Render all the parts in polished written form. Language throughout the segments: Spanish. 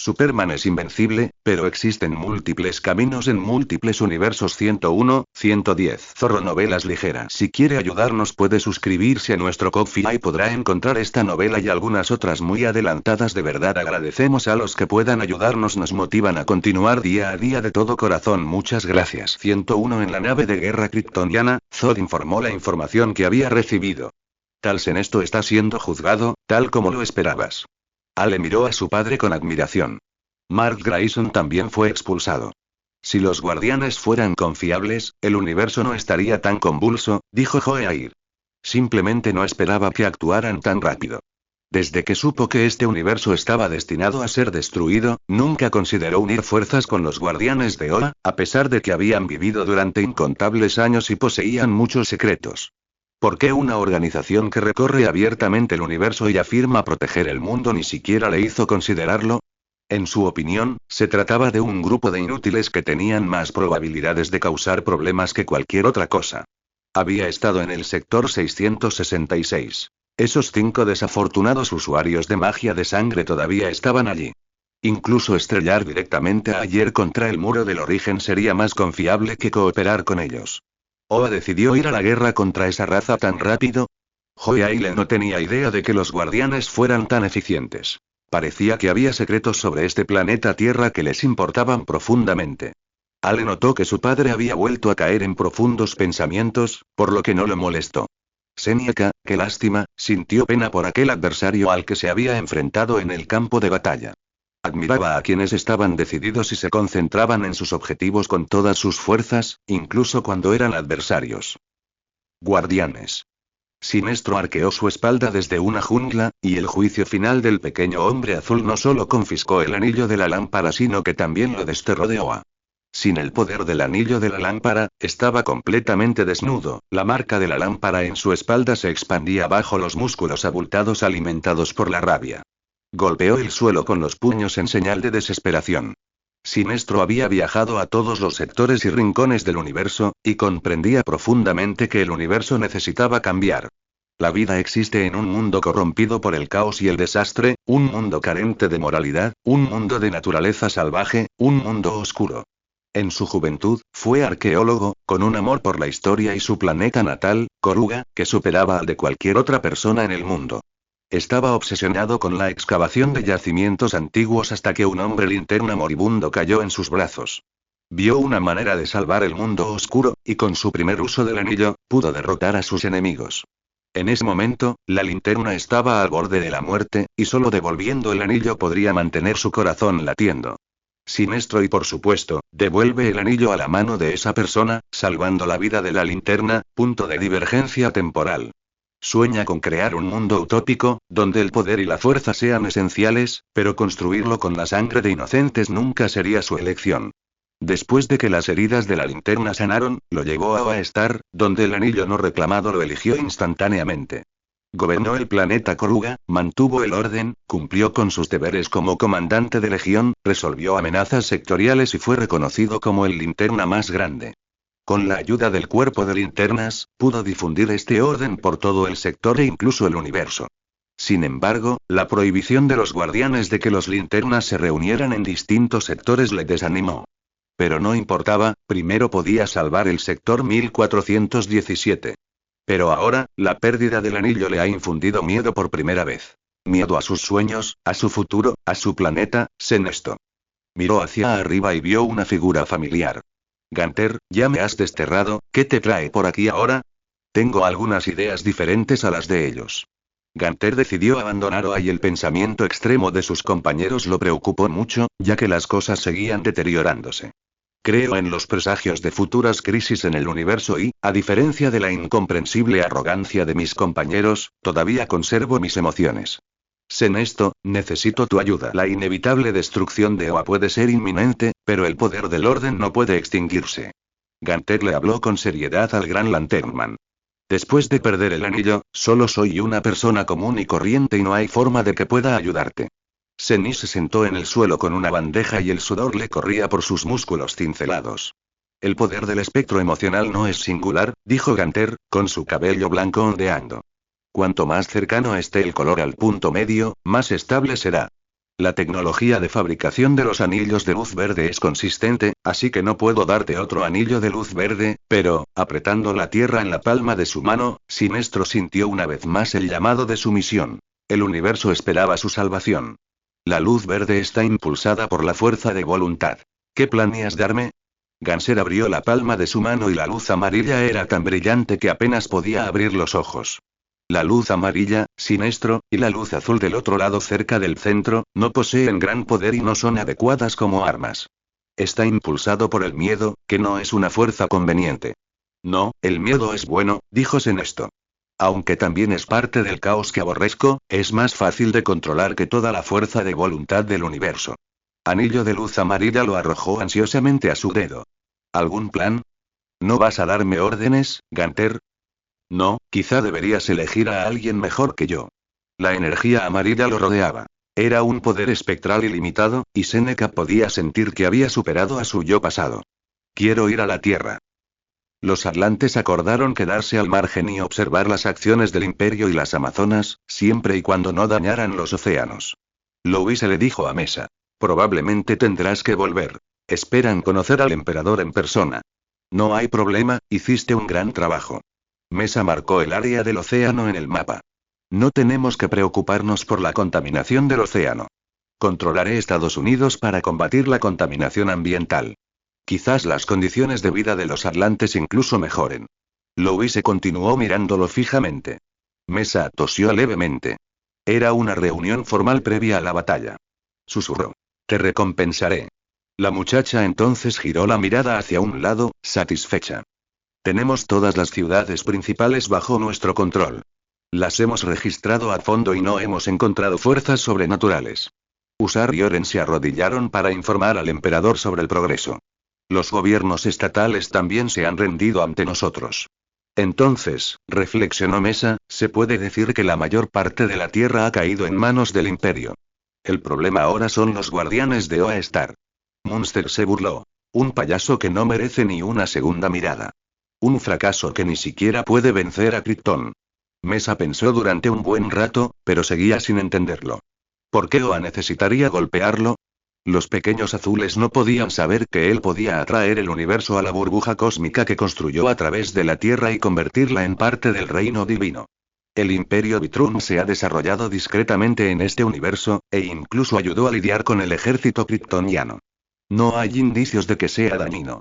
Superman es invencible, pero existen múltiples caminos en múltiples universos. 101, 110. Zorro Novelas Ligeras. Si quiere ayudarnos puede suscribirse a nuestro Ko-fi y podrá encontrar esta novela y algunas otras muy adelantadas. De verdad agradecemos a los que puedan ayudarnos, nos motivan a continuar día a día de todo corazón. Muchas gracias. 101. En la nave de guerra kryptoniana, Zod informó la información que había recibido. Tal Senesto está siendo juzgado, tal como lo esperabas. Ale miró a su padre con admiración. Mark Grayson también fue expulsado. Si los guardianes fueran confiables, el universo no estaría tan convulso, dijo Joeair. Simplemente no esperaba que actuaran tan rápido. Desde que supo que este universo estaba destinado a ser destruido, nunca consideró unir fuerzas con los guardianes de Oa, a pesar de que habían vivido durante incontables años y poseían muchos secretos. ¿Por qué una organización que recorre abiertamente el universo y afirma proteger el mundo ni siquiera le hizo considerarlo? En su opinión, se trataba de un grupo de inútiles que tenían más probabilidades de causar problemas que cualquier otra cosa. Había estado en el sector 666. Esos 5 desafortunados usuarios de magia de sangre todavía estaban allí. Incluso estrellar directamente a Ayer contra el muro del origen sería más confiable que cooperar con ellos. ¿Oa decidió ir a la guerra contra esa raza tan rápido? Joeaile no tenía idea de que los guardianes fueran tan eficientes. Parecía que había secretos sobre este planeta Tierra que les importaban profundamente. Ale notó que su padre había vuelto a caer en profundos pensamientos, por lo que no lo molestó. Seniaca, qué lástima, sintió pena por aquel adversario al que se había enfrentado en el campo de batalla. Admiraba a quienes estaban decididos y se concentraban en sus objetivos con todas sus fuerzas, incluso cuando eran adversarios. Guardianes. Sinestro arqueó su espalda desde una jungla, y el juicio final del pequeño hombre azul no solo confiscó el anillo de la lámpara sino que también lo desterró de Oa. Sin el poder del anillo de la lámpara, estaba completamente desnudo, la marca de la lámpara en su espalda se expandía bajo los músculos abultados alimentados por la rabia. Golpeó el suelo con los puños en señal de desesperación. Sinestro había viajado a todos los sectores y rincones del universo, y comprendía profundamente que el universo necesitaba cambiar. La vida existe en un mundo corrompido por el caos y el desastre, un mundo carente de moralidad, un mundo de naturaleza salvaje, un mundo oscuro. En su juventud, fue arqueólogo, con un amor por la historia y su planeta natal, Koruga, que superaba al de cualquier otra persona en el mundo. Estaba obsesionado con la excavación de yacimientos antiguos hasta que un hombre linterna moribundo cayó en sus brazos. Vio una manera de salvar el mundo oscuro, y con su primer uso del anillo, pudo derrotar a sus enemigos. En ese momento, la linterna estaba al borde de la muerte, y solo devolviendo el anillo podría mantener su corazón latiendo. Sinestro y por supuesto, devuelve el anillo a la mano de esa persona, salvando la vida de la linterna, punto de divergencia temporal. Sueña con crear un mundo utópico, donde el poder y la fuerza sean esenciales, pero construirlo con la sangre de inocentes nunca sería su elección. Después de que las heridas de la linterna sanaron, lo llevó a Oa-Star, donde el anillo no reclamado lo eligió instantáneamente. Gobernó el planeta Koruga, mantuvo el orden, cumplió con sus deberes como comandante de legión, resolvió amenazas sectoriales y fue reconocido como el linterna más grande. Con la ayuda del cuerpo de linternas, pudo difundir este orden por todo el sector e incluso el universo. Sin embargo, la prohibición de los guardianes de que los linternas se reunieran en distintos sectores le desanimó. Pero no importaba, primero podía salvar el sector 1417. Pero ahora, la pérdida del anillo le ha infundido miedo por primera vez. Miedo a sus sueños, a su futuro, a su planeta, Senesto. Miró hacia arriba y vio una figura familiar. Ganter, ya me has desterrado, ¿qué te trae por aquí ahora? Tengo algunas ideas diferentes a las de ellos. Ganter decidió abandonar Oa y el pensamiento extremo de sus compañeros lo preocupó mucho, ya que las cosas seguían deteriorándose. Creo en los presagios de futuras crisis en el universo y, a diferencia de la incomprensible arrogancia de mis compañeros, todavía conservo mis emociones. Senesto, necesito tu ayuda. La inevitable destrucción de Oa puede ser inminente, pero el poder del orden no puede extinguirse. Ganter le habló con seriedad al Gran Lanternman. Después de perder el anillo, solo soy una persona común y corriente y no hay forma de que pueda ayudarte. Seni se sentó en el suelo con una bandeja y el sudor le corría por sus músculos cincelados. El poder del espectro emocional no es singular, dijo Ganter, con su cabello blanco ondeando. Cuanto más cercano esté el color al punto medio, más estable será. La tecnología de fabricación de los anillos de luz verde es consistente, así que no puedo darte otro anillo de luz verde, pero, apretando la tierra en la palma de su mano, Sinestro sintió una vez más el llamado de su misión. El universo esperaba su salvación. La luz verde está impulsada por la fuerza de voluntad. ¿Qué planeas darme? Ganser abrió la palma de su mano y la luz amarilla era tan brillante que apenas podía abrir los ojos. La luz amarilla, Sinestro, y la luz azul del otro lado cerca del centro, no poseen gran poder y no son adecuadas como armas. Está impulsado por el miedo, que no es una fuerza conveniente. No, el miedo es bueno, dijo Sinestro. Aunque también es parte del caos que aborrezco, es más fácil de controlar que toda la fuerza de voluntad del universo. Anillo de luz amarilla lo arrojó ansiosamente a su dedo. ¿Algún plan? ¿No vas a darme órdenes, Ganter? No, quizá deberías elegir a alguien mejor que yo. La energía amarilla lo rodeaba. Era un poder espectral ilimitado, y Seneca podía sentir que había superado a su yo pasado. Quiero ir a la Tierra. Los atlantes acordaron quedarse al margen y observar las acciones del Imperio y las Amazonas, siempre y cuando no dañaran los océanos. Louis le dijo a Mesa. Probablemente tendrás que volver. Esperan conocer al emperador en persona. No hay problema, hiciste un gran trabajo. Mesa marcó el área del océano en el mapa. No tenemos que preocuparnos por la contaminación del océano. Controlaré Estados Unidos para combatir la contaminación ambiental. Quizás las condiciones de vida de los atlantes incluso mejoren. Louis se continuó mirándolo fijamente. Mesa tosió levemente. Era una reunión formal previa a la batalla. Susurró. Te recompensaré. La muchacha entonces giró la mirada hacia un lado, satisfecha. Tenemos todas las ciudades principales bajo nuestro control. Las hemos registrado a fondo y no hemos encontrado fuerzas sobrenaturales. Usar y Oren se arrodillaron para informar al emperador sobre el progreso. Los gobiernos estatales también se han rendido ante nosotros. Entonces, reflexionó Mesa, se puede decir que la mayor parte de la tierra ha caído en manos del imperio. El problema ahora son los guardianes de Oa-Star. Munster se burló. Un payaso que no merece ni una segunda mirada. Un fracaso que ni siquiera puede vencer a Krypton. Mesa pensó durante un buen rato, pero seguía sin entenderlo. ¿Por qué Oa necesitaría golpearlo? Los pequeños azules no podían saber que él podía atraer el universo a la burbuja cósmica que construyó a través de la Tierra y convertirla en parte del reino divino. El Imperio Vitrum se ha desarrollado discretamente en este universo, e incluso ayudó a lidiar con el ejército kryptoniano. No hay indicios de que sea dañino.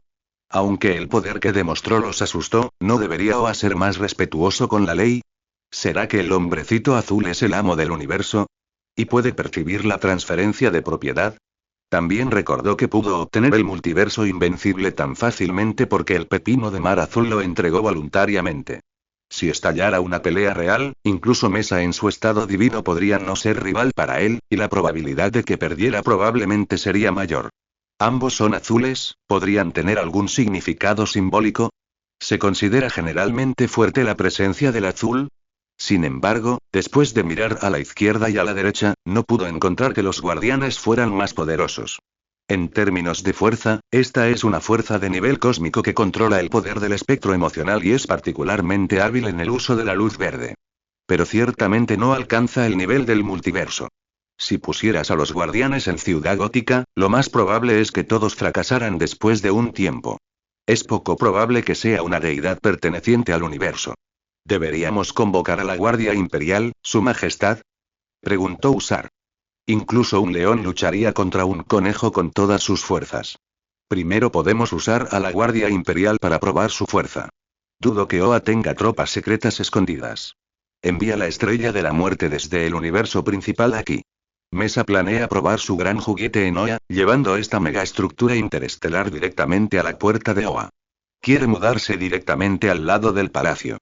Aunque el poder que demostró los asustó, ¿no debería Oa ser más respetuoso con la ley? ¿Será que el hombrecito azul es el amo del universo? ¿Y puede percibir la transferencia de propiedad? También recordó que pudo obtener el multiverso invencible tan fácilmente porque el pepino de mar azul lo entregó voluntariamente. Si estallara una pelea real, incluso Mesa en su estado divino podría no ser rival para él, y la probabilidad de que perdiera probablemente sería mayor. Ambos son azules, ¿podrían tener algún significado simbólico? ¿Se considera generalmente fuerte la presencia del azul? Sin embargo, después de mirar a la izquierda y a la derecha, no pudo encontrar que los guardianes fueran más poderosos. En términos de fuerza, esta es una fuerza de nivel cósmico que controla el poder del espectro emocional y es particularmente hábil en el uso de la luz verde. Pero ciertamente no alcanza el nivel del multiverso. Si pusieras a los guardianes en Ciudad Gótica, lo más probable es que todos fracasaran después de un tiempo. Es poco probable que sea una deidad perteneciente al universo. ¿Deberíamos convocar a la Guardia Imperial, Su Majestad? Preguntó Usar. Incluso un león lucharía contra un conejo con todas sus fuerzas. Primero podemos usar a la Guardia Imperial para probar su fuerza. Dudo que Oa tenga tropas secretas escondidas. Envía la estrella de la muerte desde el universo principal aquí. Mesa planea probar su gran juguete en Oa, llevando esta megaestructura interestelar directamente a la puerta de Oa. Quiere mudarse directamente al lado del palacio.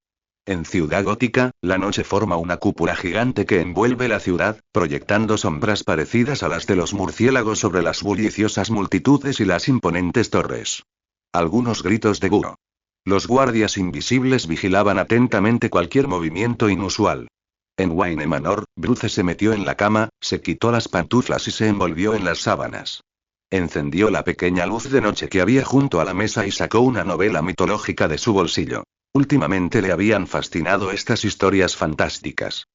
En Ciudad Gótica, la noche forma una cúpula gigante que envuelve la ciudad, proyectando sombras parecidas a las de los murciélagos sobre las bulliciosas multitudes y las imponentes torres. Algunos gritos de Guro. Los guardias invisibles vigilaban atentamente cualquier movimiento inusual. En Wayne Manor, Bruce se metió en la cama, se quitó las pantuflas y se envolvió en las sábanas. Encendió la pequeña luz de noche que había junto a la mesa y sacó una novela mitológica de su bolsillo. Últimamente le habían fascinado estas historias fantásticas.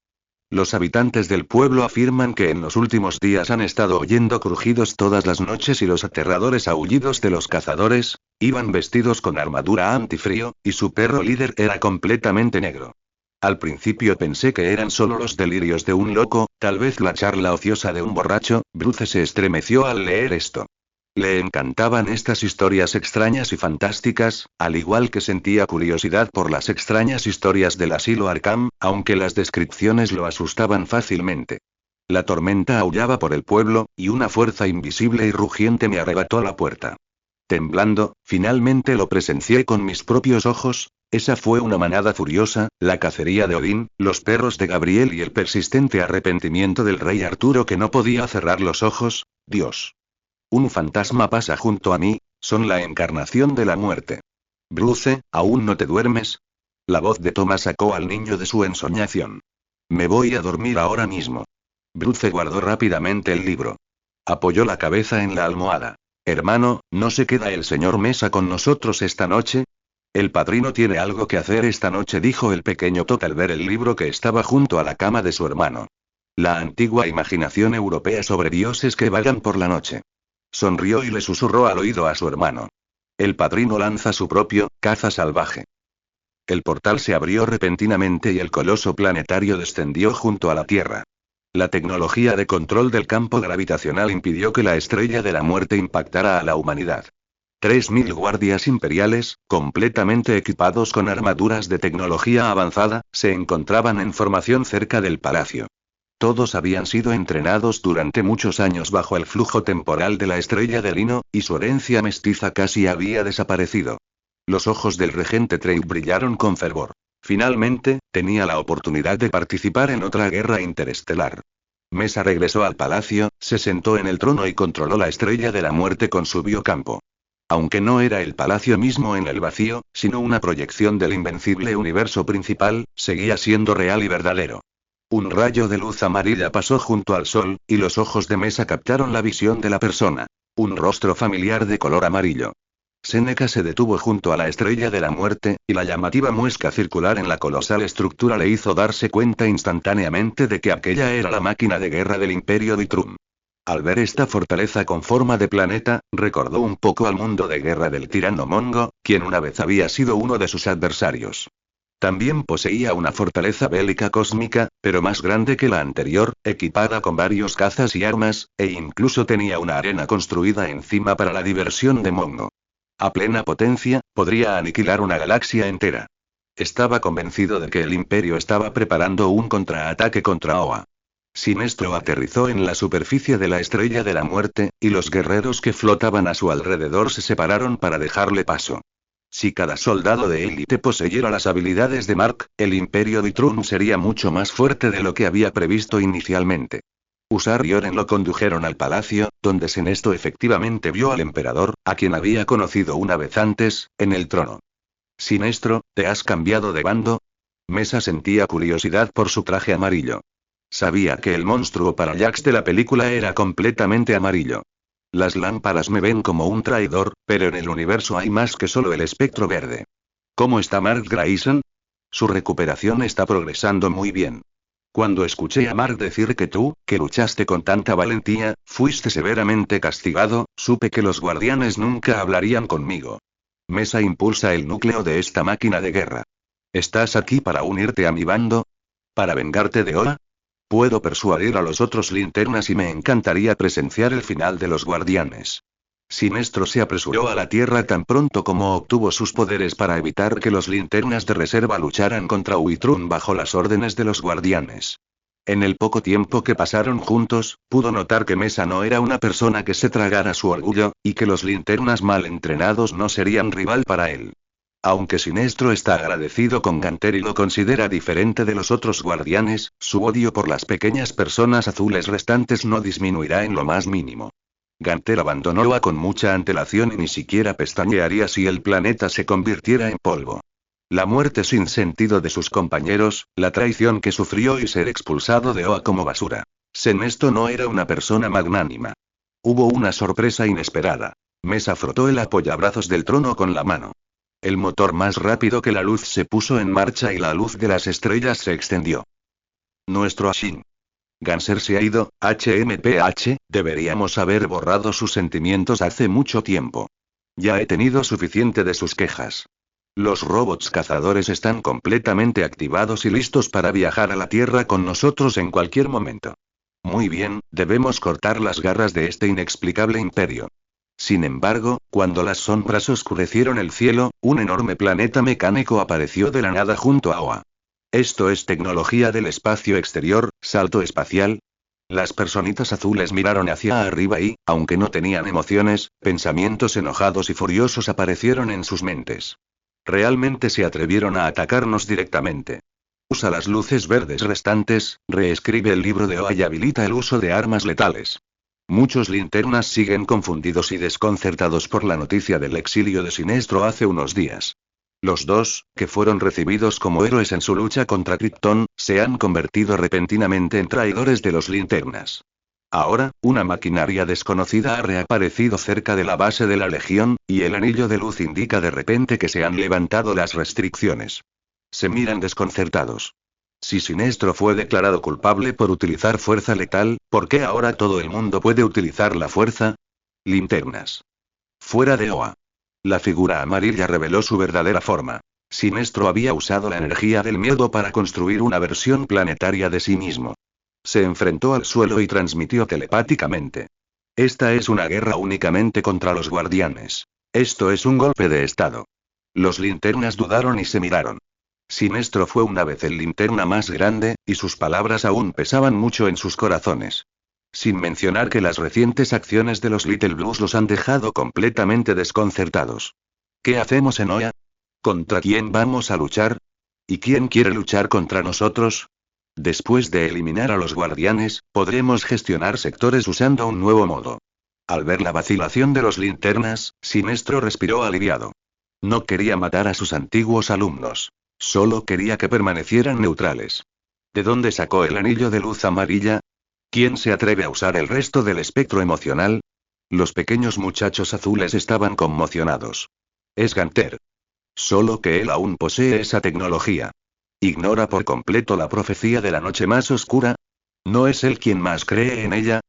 Los habitantes del pueblo afirman que en los últimos días han estado oyendo crujidos todas las noches y los aterradores aullidos de los cazadores. Iban vestidos con armadura antifrío, y su perro líder era completamente negro. Al principio pensé que eran solo los delirios de un loco, tal vez la charla ociosa de un borracho. Bruce se estremeció al leer esto. Le encantaban estas historias extrañas y fantásticas, al igual que sentía curiosidad por las extrañas historias del asilo Arkham, aunque las descripciones lo asustaban fácilmente. La tormenta aullaba por el pueblo, y una fuerza invisible y rugiente me arrebató la puerta. Temblando, finalmente lo presencié con mis propios ojos. Esa fue una manada furiosa, la cacería de Odín, los perros de Gabriel y el persistente arrepentimiento del rey Arturo que no podía cerrar los ojos. Dios. Un fantasma pasa junto a mí, son la encarnación de la muerte. Bruce, ¿aún no te duermes? La voz de Thomas sacó al niño de su ensoñación. Me voy a dormir ahora mismo. Bruce guardó rápidamente el libro. Apoyó la cabeza en la almohada. Hermano, ¿no se queda el señor Mesa con nosotros esta noche? El padrino tiene algo que hacer esta noche, dijo el pequeño Todd al ver el libro que estaba junto a la cama de su hermano. La antigua imaginación europea sobre dioses que vagan por la noche. Sonrió y le susurró al oído a su hermano. El padrino lanza su propio caza salvaje. El portal se abrió repentinamente y el coloso planetario descendió junto a la Tierra. La tecnología de control del campo gravitacional impidió que la estrella de la muerte impactara a la humanidad. 3000 guardias imperiales, completamente equipados con armaduras de tecnología avanzada, se encontraban en formación cerca del palacio. Todos habían sido entrenados durante muchos años bajo el flujo temporal de la estrella de lino, y su herencia mestiza casi había desaparecido. Los ojos del regente Trey brillaron con fervor. Finalmente, tenía la oportunidad de participar en otra guerra interestelar. Mesa regresó al palacio, se sentó en el trono y controló la estrella de la muerte con su biocampo. Aunque no era el palacio mismo en el vacío, sino una proyección del invencible universo principal, seguía siendo real y verdadero. Un rayo de luz amarilla pasó junto al sol, y los ojos de Mesa captaron la visión de la persona. Un rostro familiar de color amarillo. Seneca se detuvo junto a la estrella de la muerte, y la llamativa muesca circular en la colosal estructura le hizo darse cuenta instantáneamente de que aquella era la máquina de guerra del Imperio Vitrum. Al ver esta fortaleza con forma de planeta, recordó un poco al mundo de guerra del tirano Mongo, quien una vez había sido uno de sus adversarios. También poseía una fortaleza bélica cósmica, pero más grande que la anterior, equipada con varios cazas y armas, e incluso tenía una arena construida encima para la diversión de Mongo. A plena potencia, podría aniquilar una galaxia entera. Estaba convencido de que el Imperio estaba preparando un contraataque contra Oa. Sinestro aterrizó en la superficie de la estrella de la muerte, y los guerreros que flotaban a su alrededor se separaron para dejarle paso. Si cada soldado de élite poseyera las habilidades de Mark, el Imperio Vitrum sería mucho más fuerte de lo que había previsto inicialmente. Usar y Oren lo condujeron al palacio, donde Sinestro efectivamente vio al emperador, a quien había conocido una vez antes, en el trono. Sinestro, ¿te has cambiado de bando? Mesa sentía curiosidad por su traje amarillo. Sabía que el monstruo Parallax de la película era completamente amarillo. Las lámparas me ven como un traidor, pero en el universo hay más que solo el espectro verde. ¿Cómo está Mark Grayson? Su recuperación está progresando muy bien. Cuando escuché a Mark decir que tú, que luchaste con tanta valentía, fuiste severamente castigado, supe que los guardianes nunca hablarían conmigo. Mesa impulsa el núcleo de esta máquina de guerra. ¿Estás aquí para unirte a mi bando? ¿Para vengarte de Oa? Puedo persuadir a los otros linternas y me encantaría presenciar el final de los guardianes. Sinestro se apresuró a la Tierra tan pronto como obtuvo sus poderes para evitar que los linternas de reserva lucharan contra Uitrun bajo las órdenes de los guardianes. En el poco tiempo que pasaron juntos, pudo notar que Mesa no era una persona que se tragara su orgullo, y que los linternas mal entrenados no serían rival para él. Aunque Sinestro está agradecido con Ganter y lo considera diferente de los otros guardianes, su odio por las pequeñas personas azules restantes no disminuirá en lo más mínimo. Ganter abandonó Oa con mucha antelación y ni siquiera pestañearía si el planeta se convirtiera en polvo. La muerte sin sentido de sus compañeros, la traición que sufrió y ser expulsado de Oa como basura. Sinestro no era una persona magnánima. Hubo una sorpresa inesperada. Mesa frotó el apoyabrazos del trono con la mano. El motor más rápido que la luz se puso en marcha y la luz de las estrellas se extendió. Nuestro Ashin. Ganser se ha ido, HMPH, deberíamos haber borrado sus sentimientos hace mucho tiempo. Ya he tenido suficiente de sus quejas. Los robots cazadores están completamente activados y listos para viajar a la Tierra con nosotros en cualquier momento. Muy bien, debemos cortar las garras de este inexplicable imperio. Sin embargo, cuando las sombras oscurecieron el cielo, un enorme planeta mecánico apareció de la nada junto a Oa. ¿Esto es tecnología del espacio exterior, salto espacial? Las personitas azules miraron hacia arriba y, aunque no tenían emociones, pensamientos enojados y furiosos aparecieron en sus mentes. Realmente se atrevieron a atacarnos directamente. Usa las luces verdes restantes, reescribe el libro de Oa y habilita el uso de armas letales. Muchos linternas siguen confundidos y desconcertados por la noticia del exilio de Sinestro hace unos días. Los dos, que fueron recibidos como héroes en su lucha contra Krypton, se han convertido repentinamente en traidores de los linternas. Ahora, una maquinaria desconocida ha reaparecido cerca de la base de la Legión, y el anillo de luz indica de repente que se han levantado las restricciones. Se miran desconcertados. Si Sinestro fue declarado culpable por utilizar fuerza letal, ¿por qué ahora todo el mundo puede utilizar la fuerza? Linternas. Fuera de Oa. La figura amarilla reveló su verdadera forma. Sinestro había usado la energía del miedo para construir una versión planetaria de sí mismo. Se enfrentó al suelo y transmitió telepáticamente. Esta es una guerra únicamente contra los guardianes. Esto es un golpe de estado. Los linternas dudaron y se miraron. Sinestro fue una vez el linterna más grande, y sus palabras aún pesaban mucho en sus corazones. Sin mencionar que las recientes acciones de los Little Blues los han dejado completamente desconcertados. ¿Qué hacemos en Oa? ¿Contra quién vamos a luchar? ¿Y quién quiere luchar contra nosotros? Después de eliminar a los guardianes, podremos gestionar sectores usando un nuevo modo. Al ver la vacilación de los linternas, Sinestro respiró aliviado. No quería matar a sus antiguos alumnos. Solo quería que permanecieran neutrales. ¿De dónde sacó el anillo de luz amarilla? ¿Quién se atreve a usar el resto del espectro emocional? Los pequeños muchachos azules estaban conmocionados. Es Ganter. Solo que él aún posee esa tecnología. ¿Ignora por completo la profecía de la noche más oscura? ¿No es él quien más cree en ella?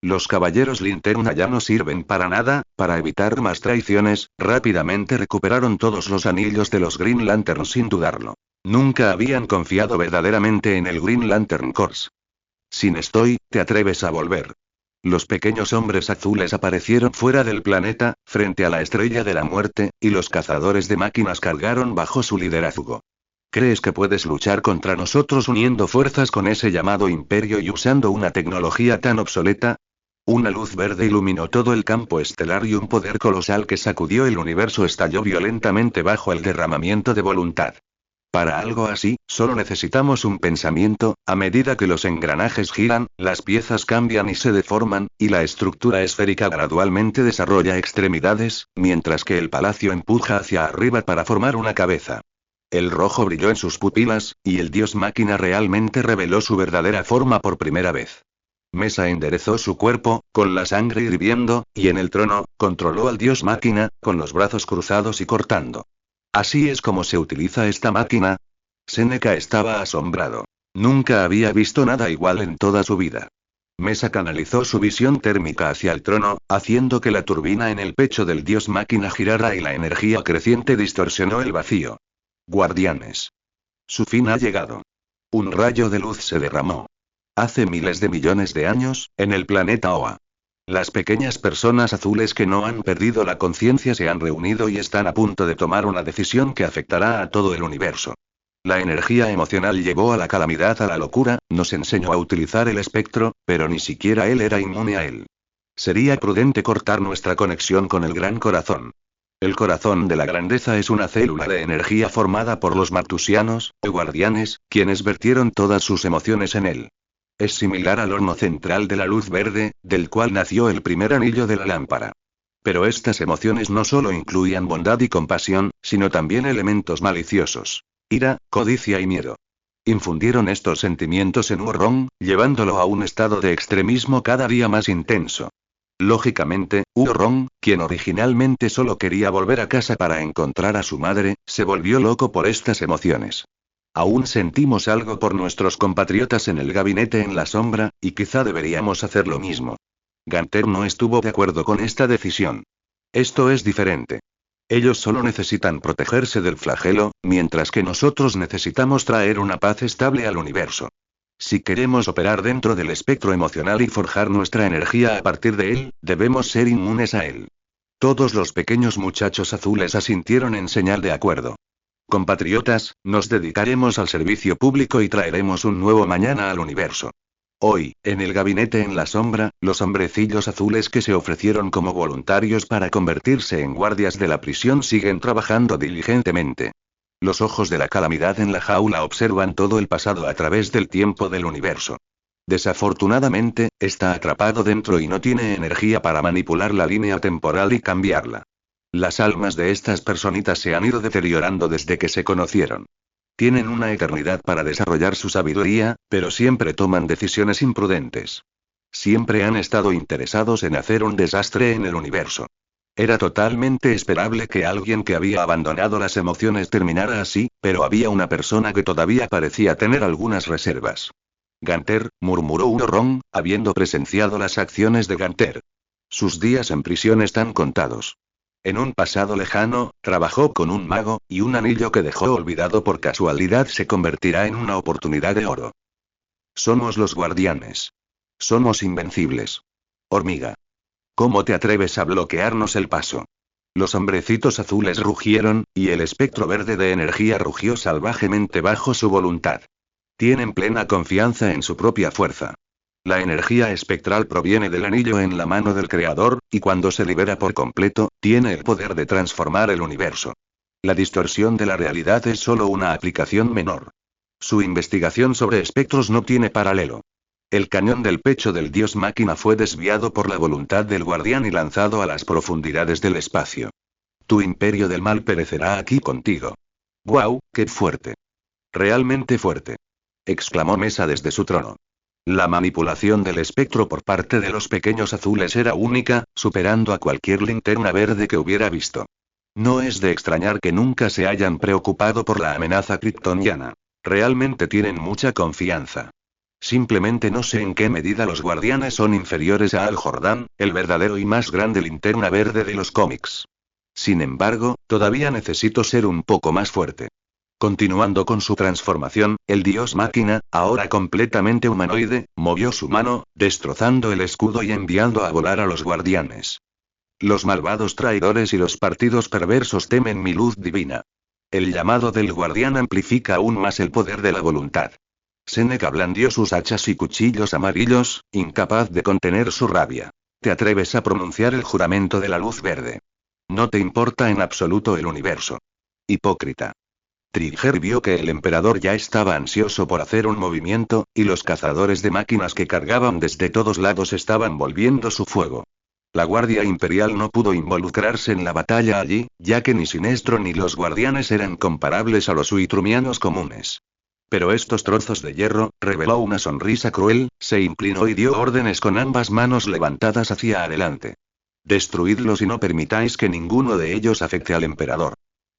Los caballeros linterna ya no sirven para nada. Para evitar más traiciones, rápidamente recuperaron todos los anillos de los Green Lantern sin dudarlo. Nunca habían confiado verdaderamente en el Green Lantern Corps. Sin estoy, ¿te atreves a volver? Los pequeños hombres azules aparecieron fuera del planeta, frente a la estrella de la muerte, y los cazadores de máquinas cargaron bajo su liderazgo. ¿Crees que puedes luchar contra nosotros uniendo fuerzas con ese llamado imperio y usando una tecnología tan obsoleta? Una luz verde iluminó todo el campo estelar y un poder colosal que sacudió el universo estalló violentamente bajo el derramamiento de voluntad. Para algo así, solo necesitamos un pensamiento. A medida que los engranajes giran, las piezas cambian y se deforman, y la estructura esférica gradualmente desarrolla extremidades, mientras que el palacio empuja hacia arriba para formar una cabeza. El rojo brilló en sus pupilas, y el dios máquina realmente reveló su verdadera forma por primera vez. Mesa enderezó su cuerpo, con la sangre hirviendo, y en el trono, controló al dios máquina, con los brazos cruzados y cortando. ¿Así es como se utiliza esta máquina? Seneca estaba asombrado. Nunca había visto nada igual en toda su vida. Mesa canalizó su visión térmica hacia el trono, haciendo que la turbina en el pecho del dios máquina girara y la energía creciente distorsionó el vacío. Guardianes. Su fin ha llegado. Un rayo de luz se derramó. Hace miles de millones de años, en el planeta Oa. Las pequeñas personas azules que no han perdido la conciencia se han reunido y están a punto de tomar una decisión que afectará a todo el universo. La energía emocional llevó a la calamidad, a la locura, nos enseñó a utilizar el espectro, pero ni siquiera él era inmune a él. Sería prudente cortar nuestra conexión con el gran corazón. El corazón de la grandeza es una célula de energía formada por los martusianos, o guardianes, quienes vertieron todas sus emociones en él. Es similar al horno central de la luz verde, del cual nació el primer anillo de la lámpara. Pero estas emociones no solo incluían bondad y compasión, sino también elementos maliciosos. Ira, codicia y miedo. Infundieron estos sentimientos en Urrong, llevándolo a un estado de extremismo cada día más intenso. Lógicamente, Urrong, quien originalmente solo quería volver a casa para encontrar a su madre, se volvió loco por estas emociones. Aún sentimos algo por nuestros compatriotas en el gabinete en la sombra, y quizá deberíamos hacer lo mismo. Ganter no estuvo de acuerdo con esta decisión. Esto es diferente. Ellos solo necesitan protegerse del flagelo, mientras que nosotros necesitamos traer una paz estable al universo. Si queremos operar dentro del espectro emocional y forjar nuestra energía a partir de él, debemos ser inmunes a él. Todos los pequeños muchachos azules asintieron en señal de acuerdo. Compatriotas, nos dedicaremos al servicio público y traeremos un nuevo mañana al universo. Hoy, en el gabinete en la sombra, los hombrecillos azules que se ofrecieron como voluntarios para convertirse en guardias de la prisión siguen trabajando diligentemente. Los ojos de la calamidad en la jaula observan todo el pasado a través del tiempo del universo. Desafortunadamente, está atrapado dentro y no tiene energía para manipular la línea temporal y cambiarla. Las almas de estas personitas se han ido deteriorando desde que se conocieron. Tienen una eternidad para desarrollar su sabiduría, pero siempre toman decisiones imprudentes. Siempre han estado interesados en hacer un desastre en el universo. Era totalmente esperable que alguien que había abandonado las emociones terminara así, pero había una persona que todavía parecía tener algunas reservas. Ganter, murmuró Ron, habiendo presenciado las acciones de Ganter. Sus días en prisión están contados. En un pasado lejano, trabajó con un mago, y un anillo que dejó olvidado por casualidad se convertirá en una oportunidad de oro. Somos los guardianes. Somos invencibles. Hormiga. ¿Cómo te atreves a bloquearnos el paso? Los hombrecitos azules rugieron, y el espectro verde de energía rugió salvajemente bajo su voluntad. Tienen plena confianza en su propia fuerza. La energía espectral proviene del anillo en la mano del Creador, y cuando se libera por completo, tiene el poder de transformar el universo. La distorsión de la realidad es solo una aplicación menor. Su investigación sobre espectros no tiene paralelo. El cañón del pecho del dios máquina fue desviado por la voluntad del guardián y lanzado a las profundidades del espacio. Tu imperio del mal perecerá aquí contigo. ¡Guau, qué fuerte! Realmente fuerte, exclamó Mesa desde su trono. La manipulación del espectro por parte de los pequeños azules era única, superando a cualquier linterna verde que hubiera visto. No es de extrañar que nunca se hayan preocupado por la amenaza kryptoniana. Realmente tienen mucha confianza. Simplemente no sé en qué medida los guardianes son inferiores a Al Jordan, el verdadero y más grande linterna verde de los cómics. Sin embargo, todavía necesito ser un poco más fuerte. Continuando con su transformación, el dios máquina, ahora completamente humanoide, movió su mano, destrozando el escudo y enviando a volar a los guardianes. Los malvados traidores y los partidos perversos temen mi luz divina. El llamado del guardián amplifica aún más el poder de la voluntad. Seneca blandió sus hachas y cuchillos amarillos, incapaz de contener su rabia. ¿Te atreves a pronunciar el juramento de la luz verde? No te importa en absoluto el universo. Hipócrita. Trigger vio que el emperador ya estaba ansioso por hacer un movimiento, y los cazadores de máquinas que cargaban desde todos lados estaban volviendo su fuego. La Guardia Imperial no pudo involucrarse en la batalla allí, ya que ni Sinestro ni los guardianes eran comparables a los uitrumianos comunes. Pero estos trozos de hierro, reveló una sonrisa cruel, se inclinó y dio órdenes con ambas manos levantadas hacia adelante. Destruidlos y no permitáis que ninguno de ellos afecte al emperador.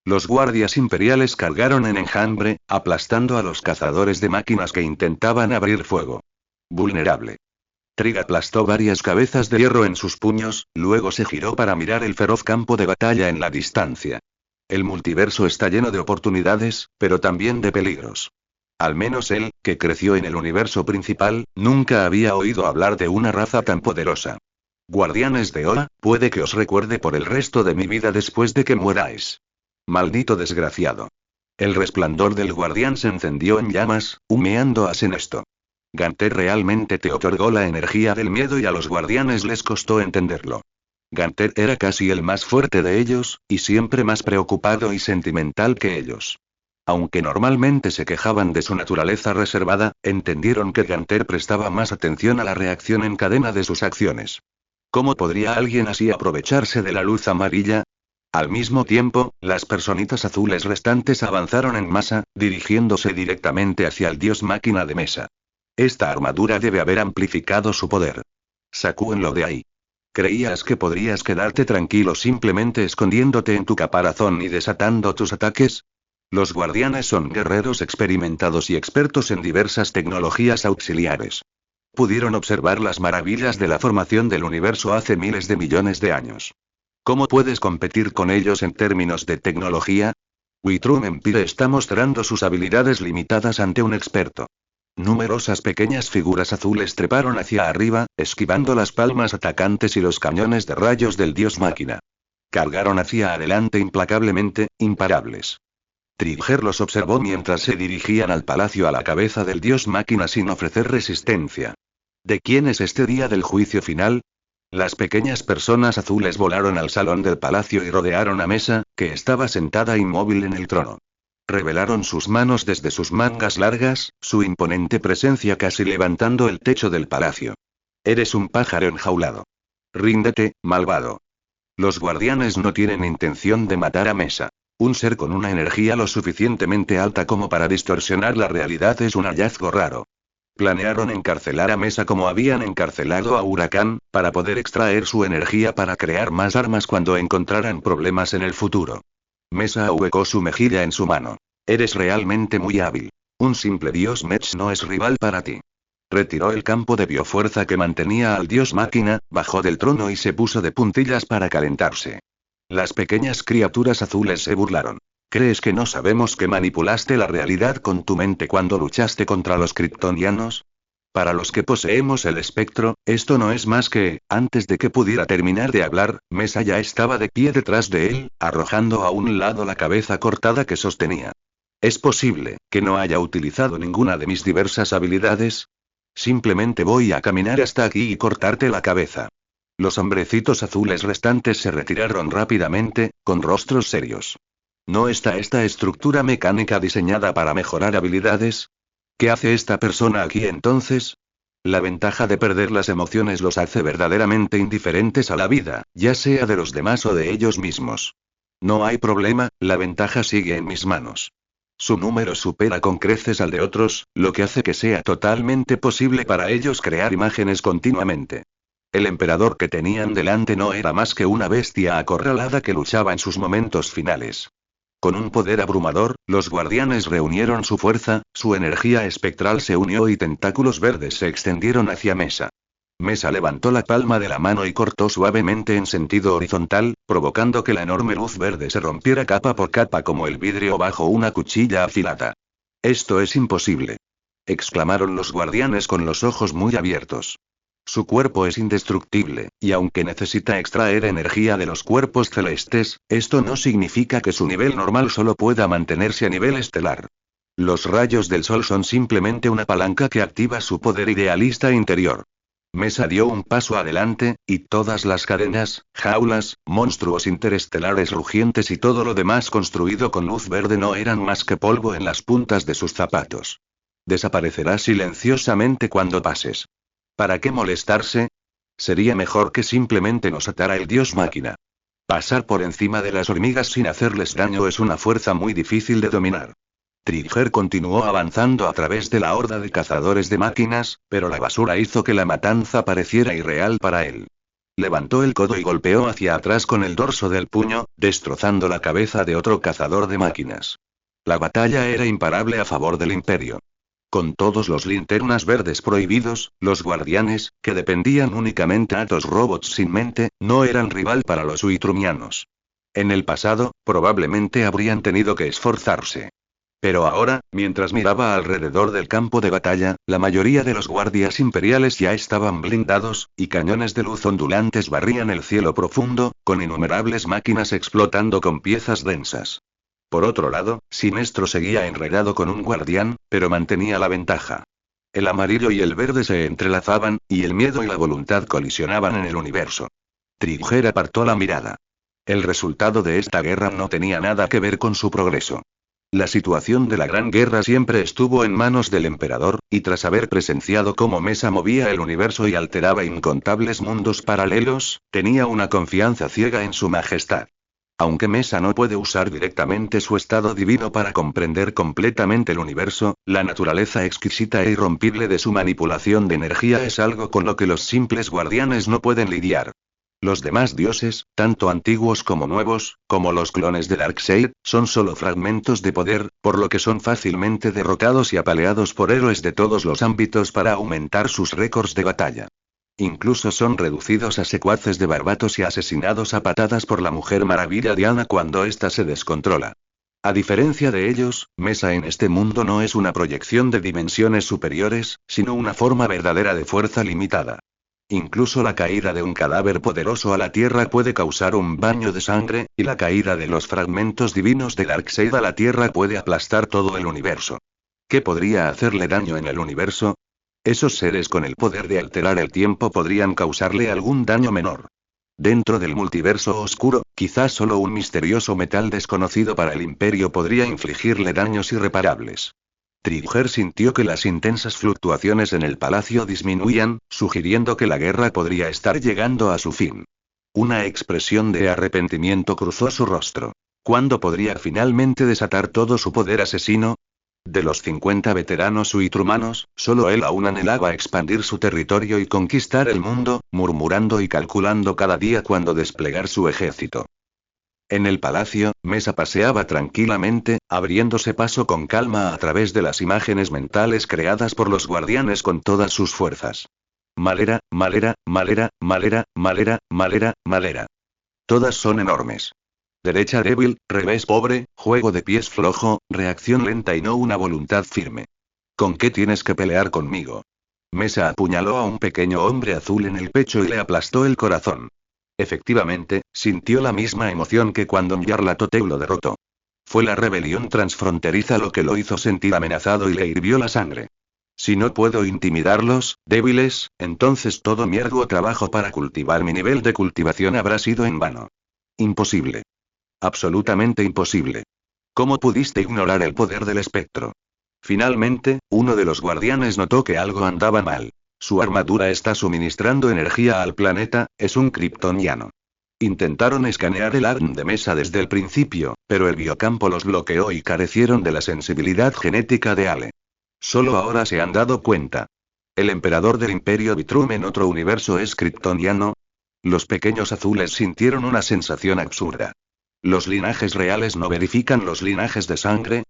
Los guardias imperiales cargaron en enjambre, aplastando a los cazadores de máquinas que intentaban abrir fuego. Vulnerable. Trig aplastó varias cabezas de hierro en sus puños, luego se giró para mirar el feroz campo de batalla en la distancia. El multiverso está lleno de oportunidades, pero también de peligros. Al menos él, que creció en el universo principal, nunca había oído hablar de una raza tan poderosa. Guardianes de Oa, puede que os recuerde por el resto de mi vida después de que mueráis. Maldito desgraciado. El resplandor del guardián se encendió en llamas, humeando a Senesto. Ganter realmente te otorgó la energía del miedo y a los guardianes les costó entenderlo. Ganter era casi el más fuerte de ellos, y siempre más preocupado y sentimental que ellos. Aunque normalmente se quejaban de su naturaleza reservada, entendieron que Ganter prestaba más atención a la reacción en cadena de sus acciones. ¿Cómo podría alguien así aprovecharse de la luz amarilla? Al mismo tiempo, las personitas azules restantes avanzaron en masa, dirigiéndose directamente hacia el dios máquina de Mesa. Esta armadura debe haber amplificado su poder. Sacúenlo de ahí. ¿Creías que podrías quedarte tranquilo simplemente escondiéndote en tu caparazón y desatando tus ataques? Los guardianes son guerreros experimentados y expertos en diversas tecnologías auxiliares. Pudieron observar las maravillas de la formación del universo hace miles de millones de años. ¿Cómo puedes competir con ellos en términos de tecnología? Witrum Empire está mostrando sus habilidades limitadas ante un experto. Numerosas pequeñas figuras azules treparon hacia arriba, esquivando las palmas atacantes y los cañones de rayos del dios máquina. Cargaron hacia adelante implacablemente, imparables. Trigger los observó mientras se dirigían al palacio a la cabeza del dios máquina sin ofrecer resistencia. ¿De quién es este día del juicio final? Las pequeñas personas azules volaron al salón del palacio y rodearon a Mesa, que estaba sentada inmóvil en el trono. Revelaron sus manos desde sus mangas largas, su imponente presencia casi levantando el techo del palacio. Eres un pájaro enjaulado. Ríndete, malvado. Los guardianes no tienen intención de matar a Mesa. Un ser con una energía lo suficientemente alta como para distorsionar la realidad es un hallazgo raro. Planearon encarcelar a Mesa como habían encarcelado a Huracán, para poder extraer su energía para crear más armas cuando encontraran problemas en el futuro. Mesa ahuecó su mejilla en su mano. Eres realmente muy hábil. Un simple dios Mech no es rival para ti. Retiró el campo de biofuerza que mantenía al dios máquina, bajó del trono y se puso de puntillas para calentarse. Las pequeñas criaturas azules se burlaron. ¿Crees que no sabemos que manipulaste la realidad con tu mente cuando luchaste contra los kryptonianos? Para los que poseemos el espectro, esto no es más que, antes de que pudiera terminar de hablar, Mesa ya estaba de pie detrás de él, arrojando a un lado la cabeza cortada que sostenía. ¿Es posible que no haya utilizado ninguna de mis diversas habilidades? Simplemente voy a caminar hasta aquí y cortarte la cabeza. Los hombrecitos azules restantes se retiraron rápidamente, con rostros serios. ¿No está esta estructura mecánica diseñada para mejorar habilidades? ¿Qué hace esta persona aquí entonces? La ventaja de perder las emociones los hace verdaderamente indiferentes a la vida, ya sea de los demás o de ellos mismos. No hay problema, la ventaja sigue en mis manos. Su número supera con creces al de otros, lo que hace que sea totalmente posible para ellos crear imágenes continuamente. El emperador que tenían delante no era más que una bestia acorralada que luchaba en sus momentos finales. Con un poder abrumador, los guardianes reunieron su fuerza, su energía espectral se unió y tentáculos verdes se extendieron hacia Mesa. Mesa levantó la palma de la mano y cortó suavemente en sentido horizontal, provocando que la enorme luz verde se rompiera capa por capa como el vidrio bajo una cuchilla afilada. «Esto es imposible», exclamaron los guardianes con los ojos muy abiertos. Su cuerpo es indestructible, y aunque necesita extraer energía de los cuerpos celestes, esto no significa que su nivel normal solo pueda mantenerse a nivel estelar. Los rayos del sol son simplemente una palanca que activa su poder idealista interior. Mesa dio un paso adelante, y todas las cadenas, jaulas, monstruos interestelares rugientes y todo lo demás construido con luz verde no eran más que polvo en las puntas de sus zapatos. Desaparecerá silenciosamente cuando pases. ¿Para qué molestarse? Sería mejor que simplemente nos atara el dios máquina. Pasar por encima de las hormigas sin hacerles daño es una fuerza muy difícil de dominar. Trigger continuó avanzando a través de la horda de cazadores de máquinas, pero la basura hizo que la matanza pareciera irreal para él. Levantó el codo y golpeó hacia atrás con el dorso del puño, destrozando la cabeza de otro cazador de máquinas. La batalla era imparable a favor del imperio. Con todos los linternas verdes prohibidos, los guardianes, que dependían únicamente de los robots sin mente, no eran rival para los uitrumianos. En el pasado, probablemente habrían tenido que esforzarse. Pero ahora, mientras miraba alrededor del campo de batalla, la mayoría de los guardias imperiales ya estaban blindados, y cañones de luz ondulantes barrían el cielo profundo, con innumerables máquinas explotando con piezas densas. Por otro lado, Sinestro seguía enredado con un guardián, pero mantenía la ventaja. El amarillo y el verde se entrelazaban, y el miedo y la voluntad colisionaban en el universo. Trigger apartó la mirada. El resultado de esta guerra no tenía nada que ver con su progreso. La situación de la Gran Guerra siempre estuvo en manos del emperador, y tras haber presenciado cómo Mesa movía el universo y alteraba incontables mundos paralelos, tenía una confianza ciega en su majestad. Aunque Mesa no puede usar directamente su estado divino para comprender completamente el universo, la naturaleza exquisita e irrompible de su manipulación de energía es algo con lo que los simples guardianes no pueden lidiar. Los demás dioses, tanto antiguos como nuevos, como los clones de Darkseid, son solo fragmentos de poder, por lo que son fácilmente derrotados y apaleados por héroes de todos los ámbitos para aumentar sus récords de batalla. Incluso son reducidos a secuaces de barbatos y asesinados a patadas por la Mujer Maravilla Diana cuando ésta se descontrola. A diferencia de ellos, Mesa en este mundo no es una proyección de dimensiones superiores, sino una forma verdadera de fuerza limitada. Incluso la caída de un cadáver poderoso a la Tierra puede causar un baño de sangre, y la caída de los fragmentos divinos de Darkseid a la Tierra puede aplastar todo el universo. ¿Qué podría hacerle daño en el universo? Esos seres con el poder de alterar el tiempo podrían causarle algún daño menor. Dentro del multiverso oscuro, quizás solo un misterioso metal desconocido para el Imperio podría infligirle daños irreparables. Trigger sintió que las intensas fluctuaciones en el palacio disminuían, sugiriendo que la guerra podría estar llegando a su fin. Una expresión de arrepentimiento cruzó su rostro. ¿Cuándo podría finalmente desatar todo su poder asesino? De los 50 veteranos uitrumanos, solo él aún anhelaba expandir su territorio y conquistar el mundo, murmurando y calculando cada día cuándo desplegar su ejército. En el palacio, Mesa paseaba tranquilamente, abriéndose paso con calma a través de las imágenes mentales creadas por los guardianes con todas sus fuerzas. Malera, malera, malera, malera, malera, malera, malera. Todas son enormes. Derecha débil, revés pobre, juego de pies flojo, reacción lenta y no una voluntad firme. ¿Con qué tienes que pelear conmigo? Mesa apuñaló a un pequeño hombre azul en el pecho y le aplastó el corazón. Efectivamente, sintió la misma emoción que cuando Nyarlathotep lo derrotó. Fue la rebelión transfronteriza lo que lo hizo sentir amenazado y le hirvió la sangre. Si no puedo intimidarlos, débiles, entonces todo mi arduo trabajo para cultivar mi nivel de cultivación habrá sido en vano. Imposible. Absolutamente imposible. ¿Cómo pudiste ignorar el poder del espectro? Finalmente, uno de los guardianes notó que algo andaba mal. Su armadura está suministrando energía al planeta, es un kryptoniano. Intentaron escanear el ADN de Mesa desde el principio, pero el biocampo los bloqueó y carecieron de la sensibilidad genética de Ale. Solo ahora se han dado cuenta. ¿El emperador del Imperio Vitrum en otro universo es kryptoniano? Los pequeños azules sintieron una sensación absurda. ¿Los linajes reales no verifican los linajes de sangre?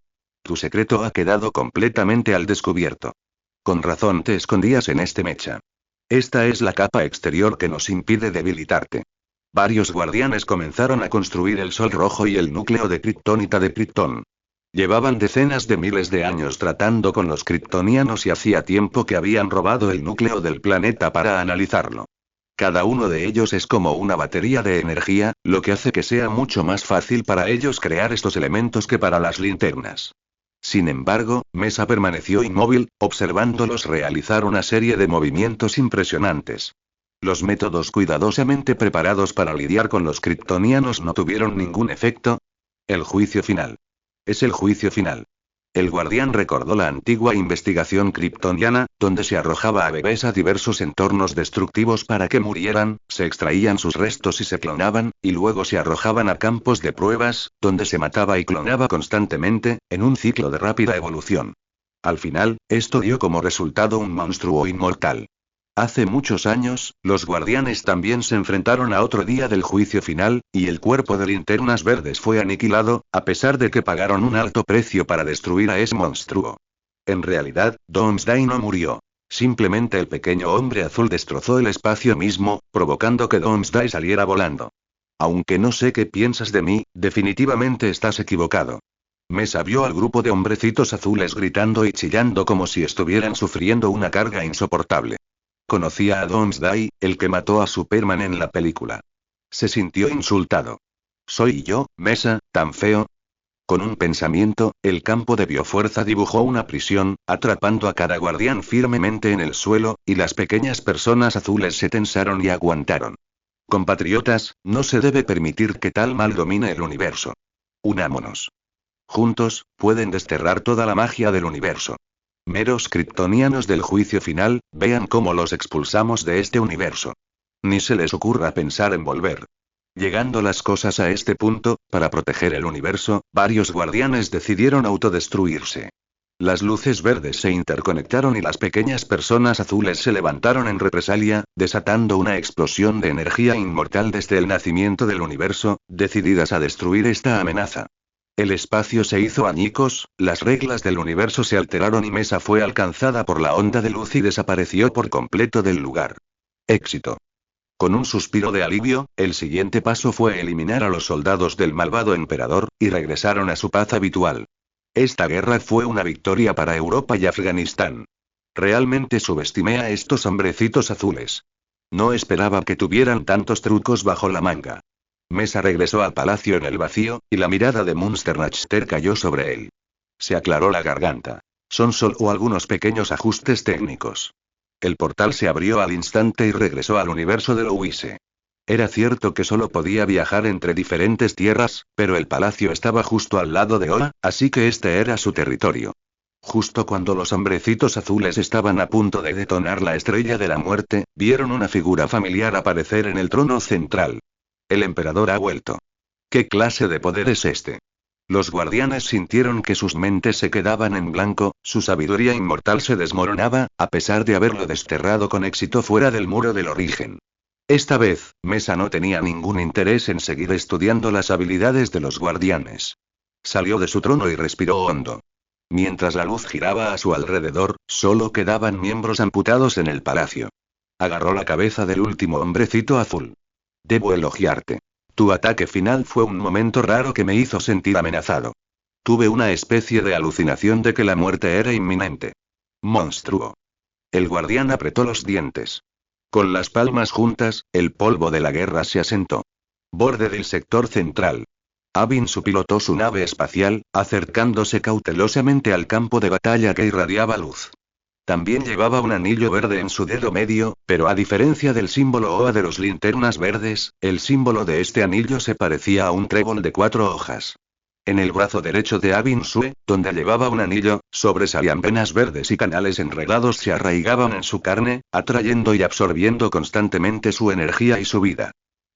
Tu secreto ha quedado completamente al descubierto. Con razón te escondías en este mecha. Esta es la capa exterior que nos impide debilitarte. Varios guardianes comenzaron a construir el Sol Rojo y el núcleo de kriptonita de Krypton. Llevaban decenas de miles de años tratando con los kryptonianos y hacía tiempo que habían robado el núcleo del planeta para analizarlo. Cada uno de ellos es como una batería de energía, lo que hace que sea mucho más fácil para ellos crear estos elementos que para las linternas. Sin embargo, Mesa permaneció inmóvil, observándolos realizar una serie de movimientos impresionantes. Los métodos cuidadosamente preparados para lidiar con los kryptonianos no tuvieron ningún efecto. El juicio final. Es el juicio final. El guardián recordó la antigua investigación kryptoniana, donde se arrojaba a bebés a diversos entornos destructivos para que murieran, se extraían sus restos y se clonaban, y luego se arrojaban a campos de pruebas, donde se mataba y clonaba constantemente, en un ciclo de rápida evolución. Al final, esto dio como resultado un monstruo inmortal. Hace muchos años, los guardianes también se enfrentaron a otro día del juicio final, y el cuerpo de Linternas Verdes fue aniquilado, a pesar de que pagaron un alto precio para destruir a ese monstruo. En realidad, Doomsday no murió. Simplemente el pequeño hombre azul destrozó el espacio mismo, provocando que Doomsday saliera volando. Aunque no sé qué piensas de mí, definitivamente estás equivocado. Mesa vio al grupo de hombrecitos azules gritando y chillando como si estuvieran sufriendo una carga insoportable. Conocía a Doomsday, el que mató a Superman en la película. Se sintió insultado. ¿Soy yo, Mesa, tan feo? Con un pensamiento, el campo de biofuerza dibujó una prisión, atrapando a cada guardián firmemente en el suelo, y las pequeñas personas azules se tensaron y aguantaron. Compatriotas, no se debe permitir que tal mal domine el universo. Unámonos. Juntos, pueden desterrar toda la magia del universo. Meros kryptonianos del juicio final, vean cómo los expulsamos de este universo. Ni se les ocurra pensar en volver. Llegando las cosas a este punto, para proteger el universo, varios guardianes decidieron autodestruirse. Las luces verdes se interconectaron y las pequeñas personas azules se levantaron en represalia, desatando una explosión de energía inmortal desde el nacimiento del universo, decididas a destruir esta amenaza. El espacio se hizo añicos, las reglas del universo se alteraron y Mesa fue alcanzada por la onda de luz y desapareció por completo del lugar. Éxito. Con un suspiro de alivio, el siguiente paso fue eliminar a los soldados del malvado emperador, y regresaron a su paz habitual. Esta guerra fue una victoria para Europa y Afganistán. Realmente subestimé a estos hombrecitos azules. No esperaba que tuvieran tantos trucos bajo la manga. Mesa regresó al palacio en el vacío, y la mirada de Munsternachter cayó sobre él. Se aclaró la garganta. Son solo algunos pequeños ajustes técnicos. El portal se abrió al instante y regresó al universo de Louise. Era cierto que solo podía viajar entre diferentes tierras, pero el palacio estaba justo al lado de Oa, así que este era su territorio. Justo cuando los hombrecitos azules estaban a punto de detonar la estrella de la muerte, vieron una figura familiar aparecer en el trono central. El emperador ha vuelto. ¿Qué clase de poder es este? Los guardianes sintieron que sus mentes se quedaban en blanco, su sabiduría inmortal se desmoronaba, a pesar de haberlo desterrado con éxito fuera del muro del origen. Esta vez, Mesa no tenía ningún interés en seguir estudiando las habilidades de los guardianes. Salió de su trono y respiró hondo. Mientras la luz giraba a su alrededor, solo quedaban miembros amputados en el palacio. Agarró la cabeza del último hombrecito azul. Debo elogiarte. Tu ataque final fue un momento raro que me hizo sentir amenazado. Tuve una especie de alucinación de que la muerte era inminente. Monstruo. El guardián apretó los dientes. Con las palmas juntas, el polvo de la guerra se asentó. Borde del sector central. Abinsu pilotó su nave espacial, acercándose cautelosamente al campo de batalla que irradiaba luz. También llevaba un anillo verde en su dedo medio, pero a diferencia del símbolo OA de los linternas verdes, el símbolo de este anillo se parecía a un trébol de 4 hojas. En el brazo derecho de Abinsue, donde llevaba un anillo, sobresalían venas verdes y canales enredados se arraigaban en su carne, atrayendo y absorbiendo constantemente su energía y su vida.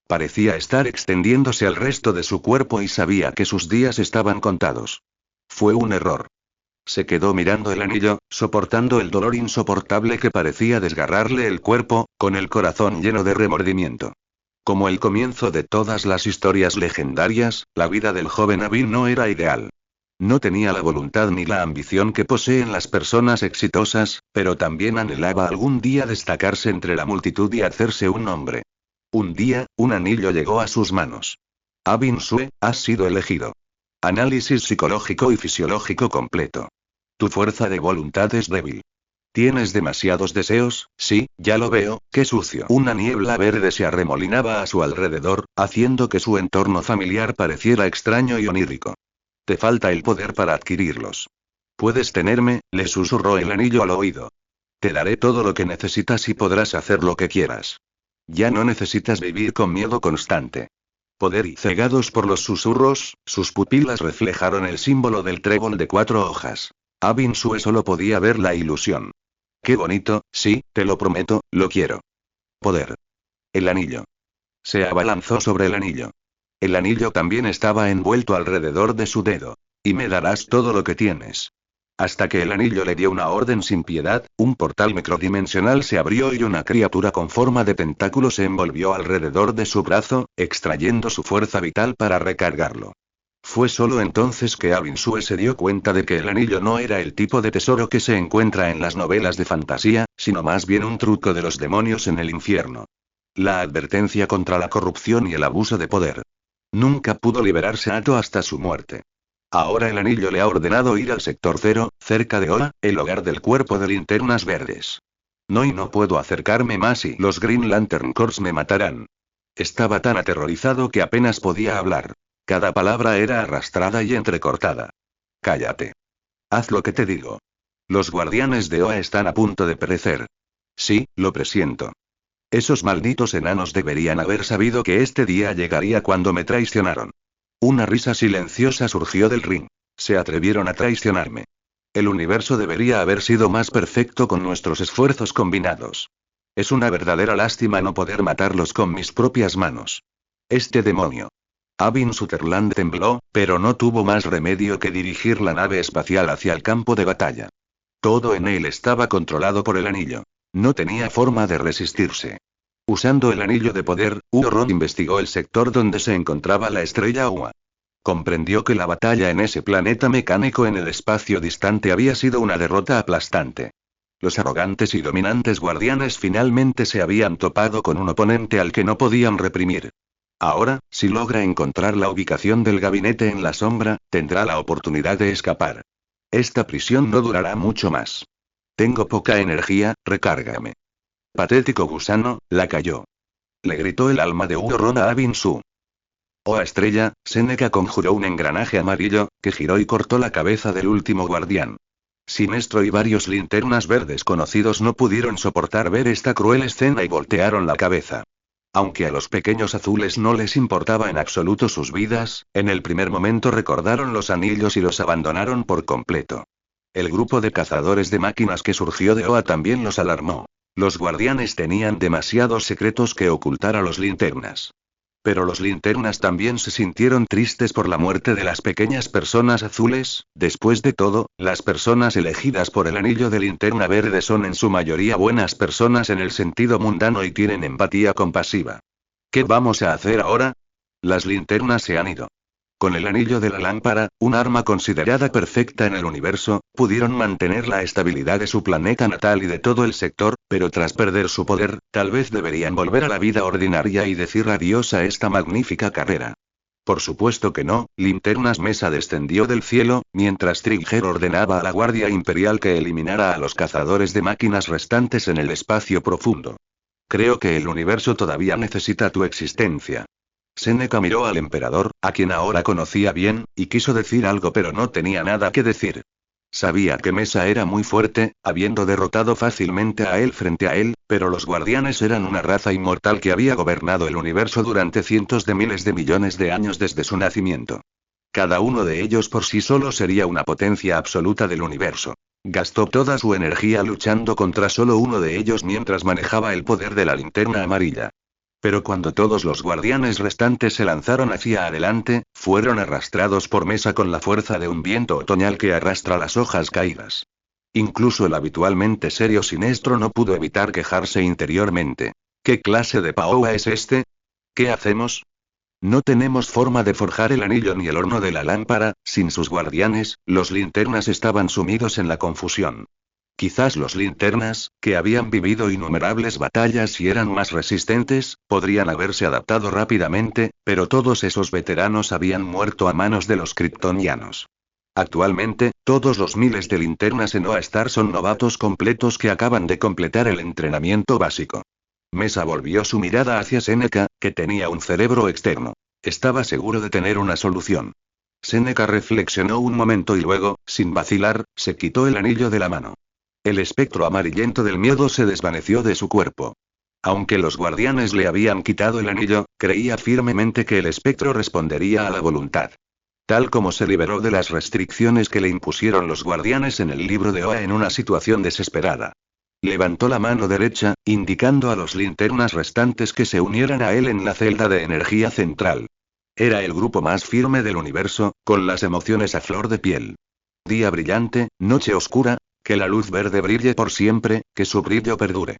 Parecía estar extendiéndose al resto de su cuerpo y sabía que sus días estaban contados. Fue un error. Se quedó mirando el anillo, soportando el dolor insoportable que parecía desgarrarle el cuerpo, con el corazón lleno de remordimiento. Como el comienzo de todas las historias legendarias, la vida del joven Abin no era ideal. No tenía la voluntad ni la ambición que poseen las personas exitosas, pero también anhelaba algún día destacarse entre la multitud y hacerse un nombre. Un día, un anillo llegó a sus manos. Abinsue, has sido elegido. Análisis psicológico y fisiológico completo. Tu fuerza de voluntad es débil. Tienes demasiados deseos, sí, ya lo veo, qué sucio. Una niebla verde se arremolinaba a su alrededor, haciendo que su entorno familiar pareciera extraño y onírico. Te falta el poder para adquirirlos. Puedes tenerme, le susurró el anillo al oído. Te daré todo lo que necesitas y podrás hacer lo que quieras. Ya no necesitas vivir con miedo constante. Poder y cegados por los susurros, sus pupilas reflejaron el símbolo del trébol de 4 hojas. Abinsue solo podía ver la ilusión. Qué bonito, sí, te lo prometo, lo quiero. Poder. El anillo. Se abalanzó sobre el anillo. El anillo también estaba envuelto alrededor de su dedo. Y me darás todo lo que tienes. Hasta que el anillo le dio una orden sin piedad, un portal microdimensional se abrió y una criatura con forma de tentáculo se envolvió alrededor de su brazo, extrayendo su fuerza vital para recargarlo. Fue solo entonces que Abinsue se dio cuenta de que el anillo no era el tipo de tesoro que se encuentra en las novelas de fantasía, sino más bien un truco de los demonios en el infierno. La advertencia contra la corrupción y el abuso de poder. Nunca pudo liberarse Ato hasta su muerte. Ahora el anillo le ha ordenado ir al sector 0, cerca de Oa, el hogar del cuerpo de linternas verdes. No puedo acercarme más y los Green Lantern Corps me matarán. Estaba tan aterrorizado que apenas podía hablar. Cada palabra era arrastrada y entrecortada. Cállate. Haz lo que te digo. Los guardianes de Oa están a punto de perecer. Sí, lo presiento. Esos malditos enanos deberían haber sabido que este día llegaría cuando me traicionaron. Una risa silenciosa surgió del ring. Se atrevieron a traicionarme. El universo debería haber sido más perfecto con nuestros esfuerzos combinados. Es una verdadera lástima no poder matarlos con mis propias manos. Este demonio. Abin Sutherland tembló, pero no tuvo más remedio que dirigir la nave espacial hacia el campo de batalla. Todo en él estaba controlado por el anillo. No tenía forma de resistirse. Usando el anillo de poder, Huron investigó el sector donde se encontraba la estrella Ua. Comprendió que la batalla en ese planeta mecánico en el espacio distante había sido una derrota aplastante. Los arrogantes y dominantes guardianes finalmente se habían topado con un oponente al que no podían reprimir. Ahora, si logra encontrar la ubicación del gabinete en la sombra, tendrá la oportunidad de escapar. Esta prisión no durará mucho más. Tengo poca energía, recárgame. Patético gusano, la cayó. Le gritó el alma de Huron a Abin Su. Oh estrella, Seneca conjuró un engranaje amarillo, que giró y cortó la cabeza del último guardián. Sinestro y varios linternas verdes conocidos no pudieron soportar ver esta cruel escena y voltearon la cabeza. Aunque a los pequeños azules no les importaba en absoluto sus vidas, en el primer momento recordaron los anillos y los abandonaron por completo. El grupo de cazadores de máquinas que surgió de Oa también los alarmó. Los guardianes tenían demasiados secretos que ocultar a los linternas. Pero los linternas también se sintieron tristes por la muerte de las pequeñas personas azules. Después de todo, las personas elegidas por el anillo de linterna verde son en su mayoría buenas personas en el sentido mundano y tienen empatía compasiva. ¿Qué vamos a hacer ahora? Las linternas se han ido. Con el anillo de la lámpara, un arma considerada perfecta en el universo, pudieron mantener la estabilidad de su planeta natal y de todo el sector, pero tras perder su poder, tal vez deberían volver a la vida ordinaria y decir adiós a esta magnífica carrera. Por supuesto que no, Linternas Mesa descendió del cielo, mientras Trigger ordenaba a la Guardia Imperial que eliminara a los cazadores de máquinas restantes en el espacio profundo. Creo que el universo todavía necesita tu existencia. Seneca miró al emperador, a quien ahora conocía bien, y quiso decir algo pero no tenía nada que decir. Sabía que Mesa era muy fuerte, habiendo derrotado fácilmente a él frente a él, pero los guardianes eran una raza inmortal que había gobernado el universo durante cientos de miles de millones de años desde su nacimiento. Cada uno de ellos por sí solo sería una potencia absoluta del universo. Gastó toda su energía luchando contra solo uno de ellos mientras manejaba el poder de la linterna amarilla. Pero cuando todos los guardianes restantes se lanzaron hacia adelante, fueron arrastrados por Mesa con la fuerza de un viento otoñal que arrastra las hojas caídas. Incluso el habitualmente serio Sinestro no pudo evitar quejarse interiormente. ¿Qué clase de Paoa es este? ¿Qué hacemos? No tenemos forma de forjar el anillo ni el horno de la lámpara. Sin sus guardianes, los linternas estaban sumidos en la confusión. Quizás los linternas, que habían vivido innumerables batallas y eran más resistentes, podrían haberse adaptado rápidamente, pero todos esos veteranos habían muerto a manos de los kryptonianos. Actualmente, todos los miles de linternas en Oa Star son novatos completos que acaban de completar el entrenamiento básico. Mesa volvió su mirada hacia Seneca, que tenía un cerebro externo. Estaba seguro de tener una solución. Seneca reflexionó un momento y luego, sin vacilar, se quitó el anillo de la mano. El espectro amarillento del miedo se desvaneció de su cuerpo. Aunque los guardianes le habían quitado el anillo, creía firmemente que el espectro respondería a la voluntad. Tal como se liberó de las restricciones que le impusieron los guardianes en el libro de Oa en una situación desesperada. Levantó la mano derecha, indicando a los linternas restantes que se unieran a él en la celda de energía central. Era el grupo más firme del universo, con las emociones a flor de piel. Día brillante, noche oscura. Que la luz verde brille por siempre, que su brillo perdure.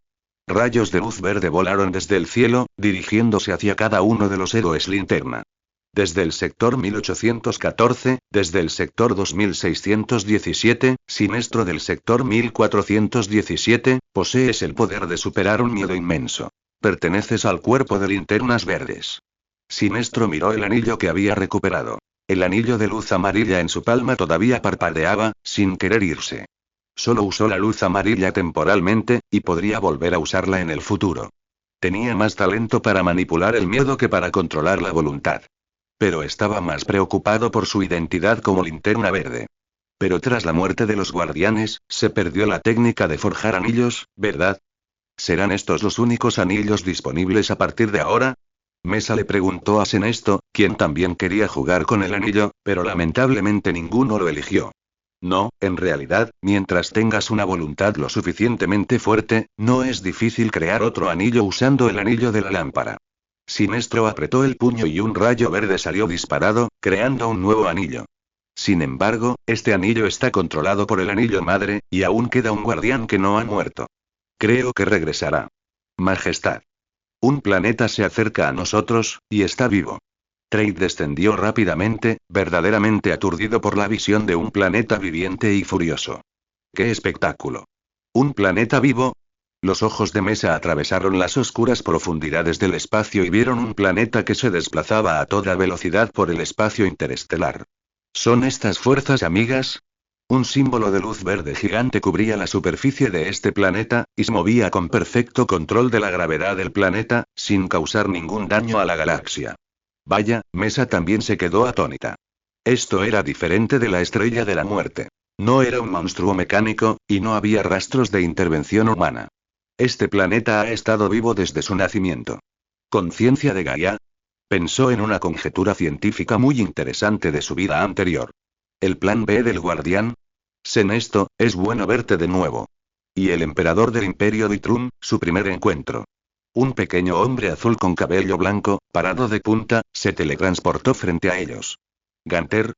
Rayos de luz verde volaron desde el cielo, dirigiéndose hacia cada uno de los héroes linterna. Desde el sector 1814, desde el sector 2617, Sinestro del sector 1417, posees el poder de superar un miedo inmenso. Perteneces al cuerpo de linternas verdes. Sinestro miró el anillo que había recuperado. El anillo de luz amarilla en su palma todavía parpadeaba, sin querer irse. Solo usó la luz amarilla temporalmente, y podría volver a usarla en el futuro. Tenía más talento para manipular el miedo que para controlar la voluntad. Pero estaba más preocupado por su identidad como linterna verde. Pero tras la muerte de los guardianes, se perdió la técnica de forjar anillos, ¿verdad? ¿Serán estos los únicos anillos disponibles a partir de ahora? Mesa le preguntó a Senesto, quien también quería jugar con el anillo, pero lamentablemente ninguno lo eligió. No, en realidad, mientras tengas una voluntad lo suficientemente fuerte, no es difícil crear otro anillo usando el anillo de la lámpara. Sinestro apretó el puño y un rayo verde salió disparado, creando un nuevo anillo. Sin embargo, este anillo está controlado por el anillo madre, y aún queda un guardián que no ha muerto. Creo que regresará. Majestad. Un planeta se acerca a nosotros, y está vivo. Trade descendió rápidamente, verdaderamente aturdido por la visión de un planeta viviente y furioso. ¡Qué espectáculo! ¿Un planeta vivo? Los ojos de Mesa atravesaron las oscuras profundidades del espacio y vieron un planeta que se desplazaba a toda velocidad por el espacio interestelar. ¿Son estas fuerzas amigas? Un símbolo de luz verde gigante cubría la superficie de este planeta, y se movía con perfecto control de la gravedad del planeta, sin causar ningún daño a la galaxia. Vaya, Mesa también se quedó atónita. Esto era diferente de la estrella de la muerte. No era un monstruo mecánico, y no había rastros de intervención humana. Este planeta ha estado vivo desde su nacimiento. ¿Conciencia de Gaia? Pensó en una conjetura científica muy interesante de su vida anterior. ¿El plan B del guardián? Senesto, es bueno verte de nuevo. Y el emperador del Imperio Vitrun, su primer encuentro. Un pequeño hombre azul con cabello blanco, parado de punta, se teletransportó frente a ellos. ¿Ganter?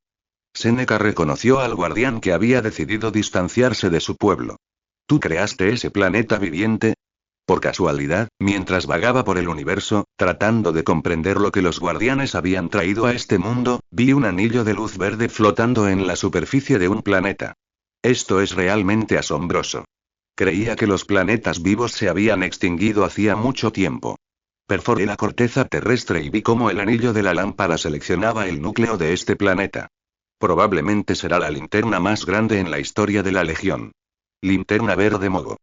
Seneca reconoció al guardián que había decidido distanciarse de su pueblo. ¿Tú creaste ese planeta viviente? Por casualidad, mientras vagaba por el universo, tratando de comprender lo que los guardianes habían traído a este mundo, vi un anillo de luz verde flotando en la superficie de un planeta. Esto es realmente asombroso. Creía que los planetas vivos se habían extinguido hacía mucho tiempo. Perforé la corteza terrestre y vi cómo el anillo de la lámpara seleccionaba el núcleo de este planeta. Probablemente será la linterna más grande en la historia de la Legión. Linterna verde Mogo.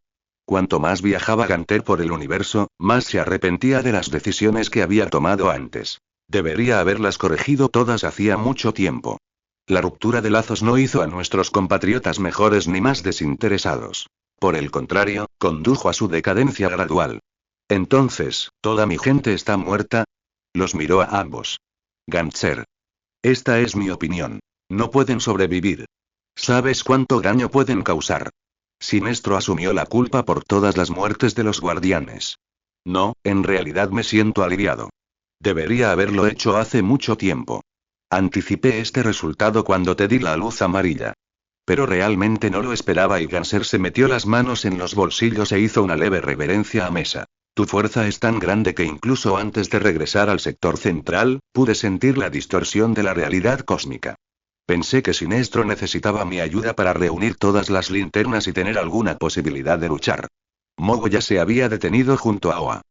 Cuanto más viajaba Ganter por el universo, más se arrepentía de las decisiones que había tomado antes. Debería haberlas corregido todas hacía mucho tiempo. La ruptura de lazos no hizo a nuestros compatriotas mejores ni más desinteresados. Por el contrario, condujo a su decadencia gradual. Entonces, ¿toda mi gente está muerta? Los miró a ambos. Gantzer. Esta es mi opinión. No pueden sobrevivir. ¿Sabes cuánto daño pueden causar? Sinestro asumió la culpa por todas las muertes de los guardianes. No, en realidad me siento aliviado. Debería haberlo hecho hace mucho tiempo. Anticipé este resultado cuando te di la luz amarilla. Pero realmente no lo esperaba y Ganser se metió las manos en los bolsillos e hizo una leve reverencia a Mesa. Tu fuerza es tan grande que incluso antes de regresar al sector central, pude sentir la distorsión de la realidad cósmica. Pensé que Sinestro necesitaba mi ayuda para reunir todas las linternas y tener alguna posibilidad de luchar. Mogo ya se había detenido junto a Oa.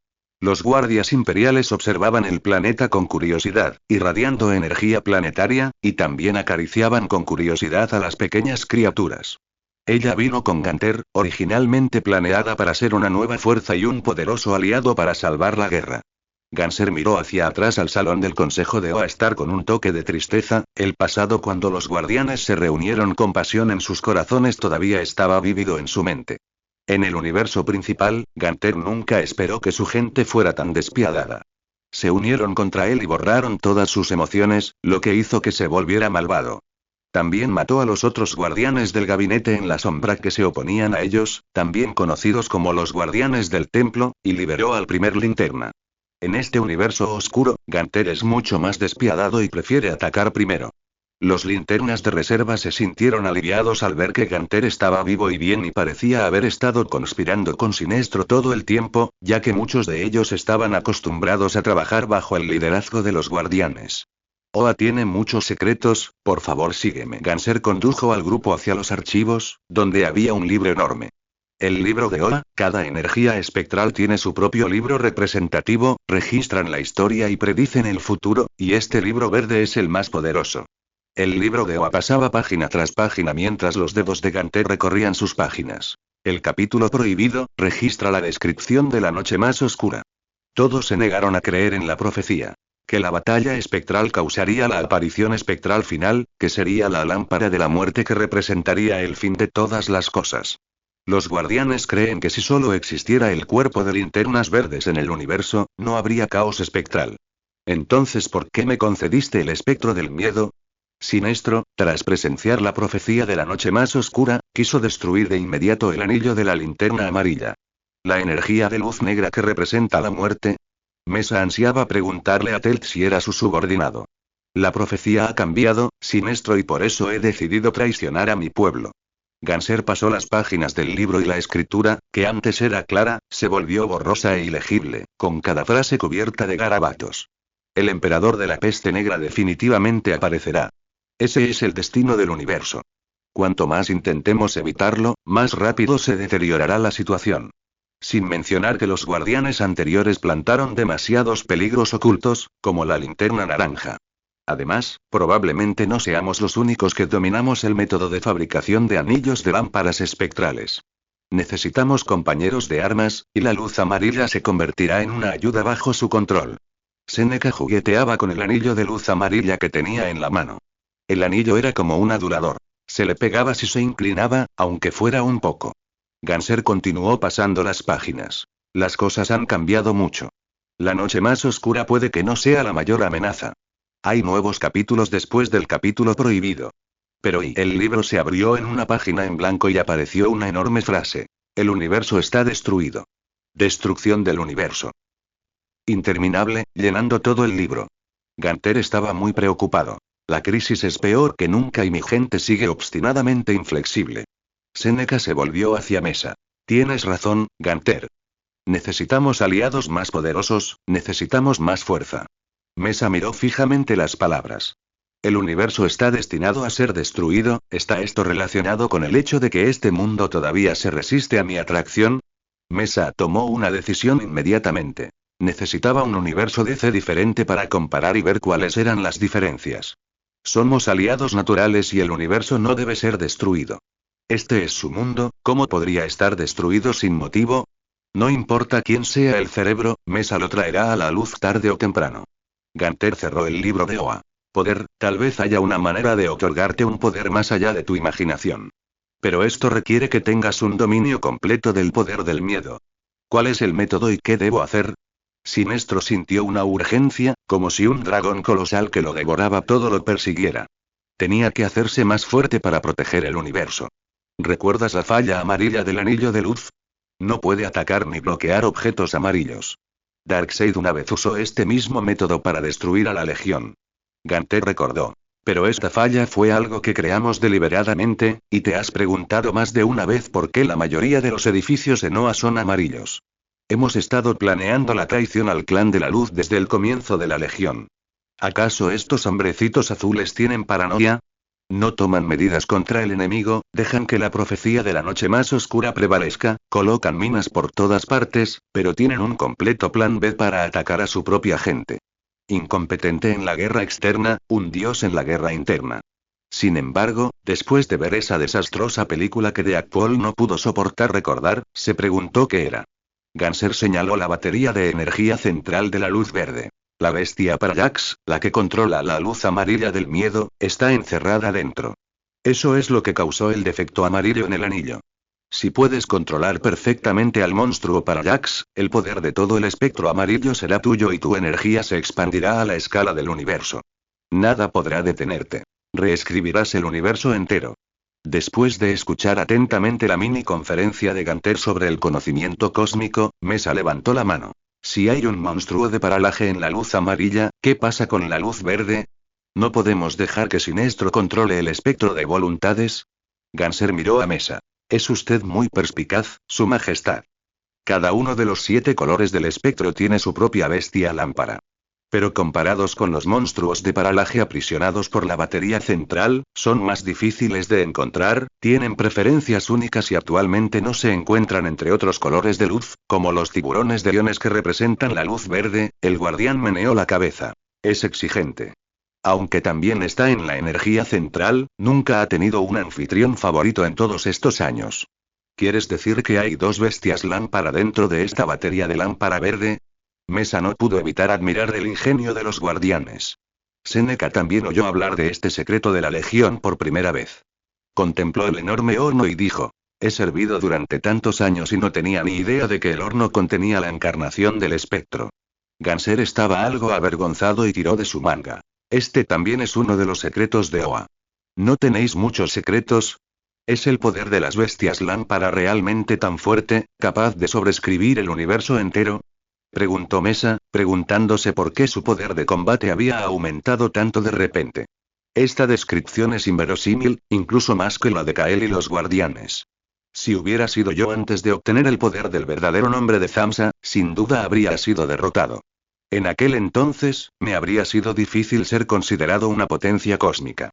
Los guardias imperiales observaban el planeta con curiosidad, irradiando energía planetaria, y también acariciaban con curiosidad a las pequeñas criaturas. Ella vino con Ganter, originalmente planeada para ser una nueva fuerza y un poderoso aliado para salvar la guerra. Ganser miró hacia atrás al salón del Consejo de Oastar con un toque de tristeza, el pasado cuando los guardianes se reunieron con pasión en sus corazones todavía estaba vívido en su mente. En el universo principal, Ganter nunca esperó que su gente fuera tan despiadada. Se unieron contra él y borraron todas sus emociones, lo que hizo que se volviera malvado. También mató a los otros guardianes del gabinete en la sombra que se oponían a ellos, también conocidos como los guardianes del templo, y liberó al primer linterna. En este universo oscuro, Ganter es mucho más despiadado y prefiere atacar primero. Los linternas de reserva se sintieron aliviados al ver que Ganter estaba vivo y bien y parecía haber estado conspirando con Sinestro todo el tiempo, ya que muchos de ellos estaban acostumbrados a trabajar bajo el liderazgo de los guardianes. Oa tiene muchos secretos, por favor sígueme. Ganser condujo al grupo hacia los archivos, donde había un libro enorme. El libro de Oa, cada energía espectral tiene su propio libro representativo, registran la historia y predicen el futuro, y este libro verde es el más poderoso. El libro de Oa pasaba página tras página mientras los dedos de Ganter recorrían sus páginas. El capítulo prohibido, registra la descripción de la noche más oscura. Todos se negaron a creer en la profecía. Que la batalla espectral causaría la aparición espectral final, que sería la lámpara de la muerte que representaría el fin de todas las cosas. Los guardianes creen que si solo existiera el cuerpo de linternas verdes en el universo, no habría caos espectral. Entonces, ¿por qué me concediste el espectro del miedo? Sinestro, tras presenciar la profecía de la noche más oscura, quiso destruir de inmediato el anillo de la linterna amarilla. La energía de luz negra que representa la muerte. Mesa ansiaba preguntarle a Telt si era su subordinado. La profecía ha cambiado, Sinestro, y por eso he decidido traicionar a mi pueblo. Ganser pasó las páginas del libro y la escritura, que antes era clara, se volvió borrosa e ilegible, con cada frase cubierta de garabatos. El emperador de la peste negra definitivamente aparecerá. Ese es el destino del universo. Cuanto más intentemos evitarlo, más rápido se deteriorará la situación. Sin mencionar que los guardianes anteriores plantaron demasiados peligros ocultos, como la linterna naranja. Además, probablemente no seamos los únicos que dominamos el método de fabricación de anillos de lámparas espectrales. Necesitamos compañeros de armas, y la luz amarilla se convertirá en una ayuda bajo su control. Seneca jugueteaba con el anillo de luz amarilla que tenía en la mano. El anillo era como un adulador. Se le pegaba si se inclinaba, aunque fuera un poco. Ganser continuó pasando las páginas. Las cosas han cambiado mucho. La noche más oscura puede que no sea la mayor amenaza. Hay nuevos capítulos después del capítulo prohibido. Pero el libro se abrió en una página en blanco y apareció una enorme frase. El universo está destruido. Destrucción del universo. Interminable, llenando todo el libro. Ganter estaba muy preocupado. La crisis es peor que nunca y mi gente sigue obstinadamente inflexible. Seneca se volvió hacia Mesa. Tienes razón, Ganter. Necesitamos aliados más poderosos, necesitamos más fuerza. Mesa miró fijamente las palabras. El universo está destinado a ser destruido, ¿está esto relacionado con el hecho de que este mundo todavía se resiste a mi atracción? Mesa tomó una decisión inmediatamente. Necesitaba un universo DC diferente para comparar y ver cuáles eran las diferencias. Somos aliados naturales y el universo no debe ser destruido. Este es su mundo, ¿cómo podría estar destruido sin motivo? No importa quién sea el cerebro, Mesa lo traerá a la luz tarde o temprano. Ganter cerró el libro de Oa. Poder, tal vez haya una manera de otorgarte un poder más allá de tu imaginación. Pero esto requiere que tengas un dominio completo del poder del miedo. ¿Cuál es el método y qué debo hacer? Sinestro sintió una urgencia, como si un dragón colosal que lo devoraba todo lo persiguiera. Tenía que hacerse más fuerte para proteger el universo. ¿Recuerdas la falla amarilla del anillo de luz? No puede atacar ni bloquear objetos amarillos. Darkseid una vez usó este mismo método para destruir a la Legión. Ganter recordó. Pero esta falla fue algo que creamos deliberadamente, y te has preguntado más de una vez por qué la mayoría de los edificios en Oa son amarillos. Hemos estado planeando la traición al clan de la luz desde el comienzo de la Legión. ¿Acaso estos hombrecitos azules tienen paranoia? No toman medidas contra el enemigo, dejan que la profecía de la noche más oscura prevalezca, colocan minas por todas partes, pero tienen un completo plan B para atacar a su propia gente. Incompetente en la guerra externa, un dios en la guerra interna. Sin embargo, después de ver esa desastrosa película que Deadpool no pudo soportar recordar, se preguntó qué era. Ganser señaló la batería de energía central de la luz verde. La bestia Parallax, la que controla la luz amarilla del miedo, está encerrada dentro. Eso es lo que causó el defecto amarillo en el anillo. Si puedes controlar perfectamente al monstruo Parallax, el poder de todo el espectro amarillo será tuyo y tu energía se expandirá a la escala del universo. Nada podrá detenerte. Reescribirás el universo entero. Después de escuchar atentamente la mini conferencia de Ganter sobre el conocimiento cósmico, Mesa levantó la mano. Si hay un monstruo de paralaje en la luz amarilla, ¿qué pasa con la luz verde? ¿No podemos dejar que Sinestro controle el espectro de voluntades? Ganser miró a Mesa. Es usted muy perspicaz, Su Majestad. Cada uno de los 7 colores del espectro tiene su propia bestia lámpara. Pero comparados con los monstruos de paralaje aprisionados por la batería central, son más difíciles de encontrar, tienen preferencias únicas y actualmente no se encuentran entre otros colores de luz, como los tiburones de iones que representan la luz verde. El guardián meneó la cabeza. Es exigente. Aunque también está en la energía central, nunca ha tenido un anfitrión favorito en todos estos años. ¿Quieres decir que hay 2 bestias lámpara dentro de esta batería de lámpara verde? Mesa no pudo evitar admirar el ingenio de los guardianes. Seneca también oyó hablar de este secreto de la Legión por primera vez. Contempló el enorme horno y dijo: he servido durante tantos años y no tenía ni idea de que el horno contenía la encarnación del espectro. Ganser estaba algo avergonzado y tiró de su manga. Este también es uno de los secretos de Oa. ¿No tenéis muchos secretos? ¿Es el poder de las bestias lámpara realmente tan fuerte, capaz de sobreescribir el universo entero? Preguntó Mesa, preguntándose por qué su poder de combate había aumentado tanto de repente. Esta descripción es inverosímil, incluso más que la de Kael y los guardianes. Si hubiera sido yo antes de obtener el poder del verdadero nombre de Zamsa, sin duda habría sido derrotado. En aquel entonces, me habría sido difícil ser considerado una potencia cósmica.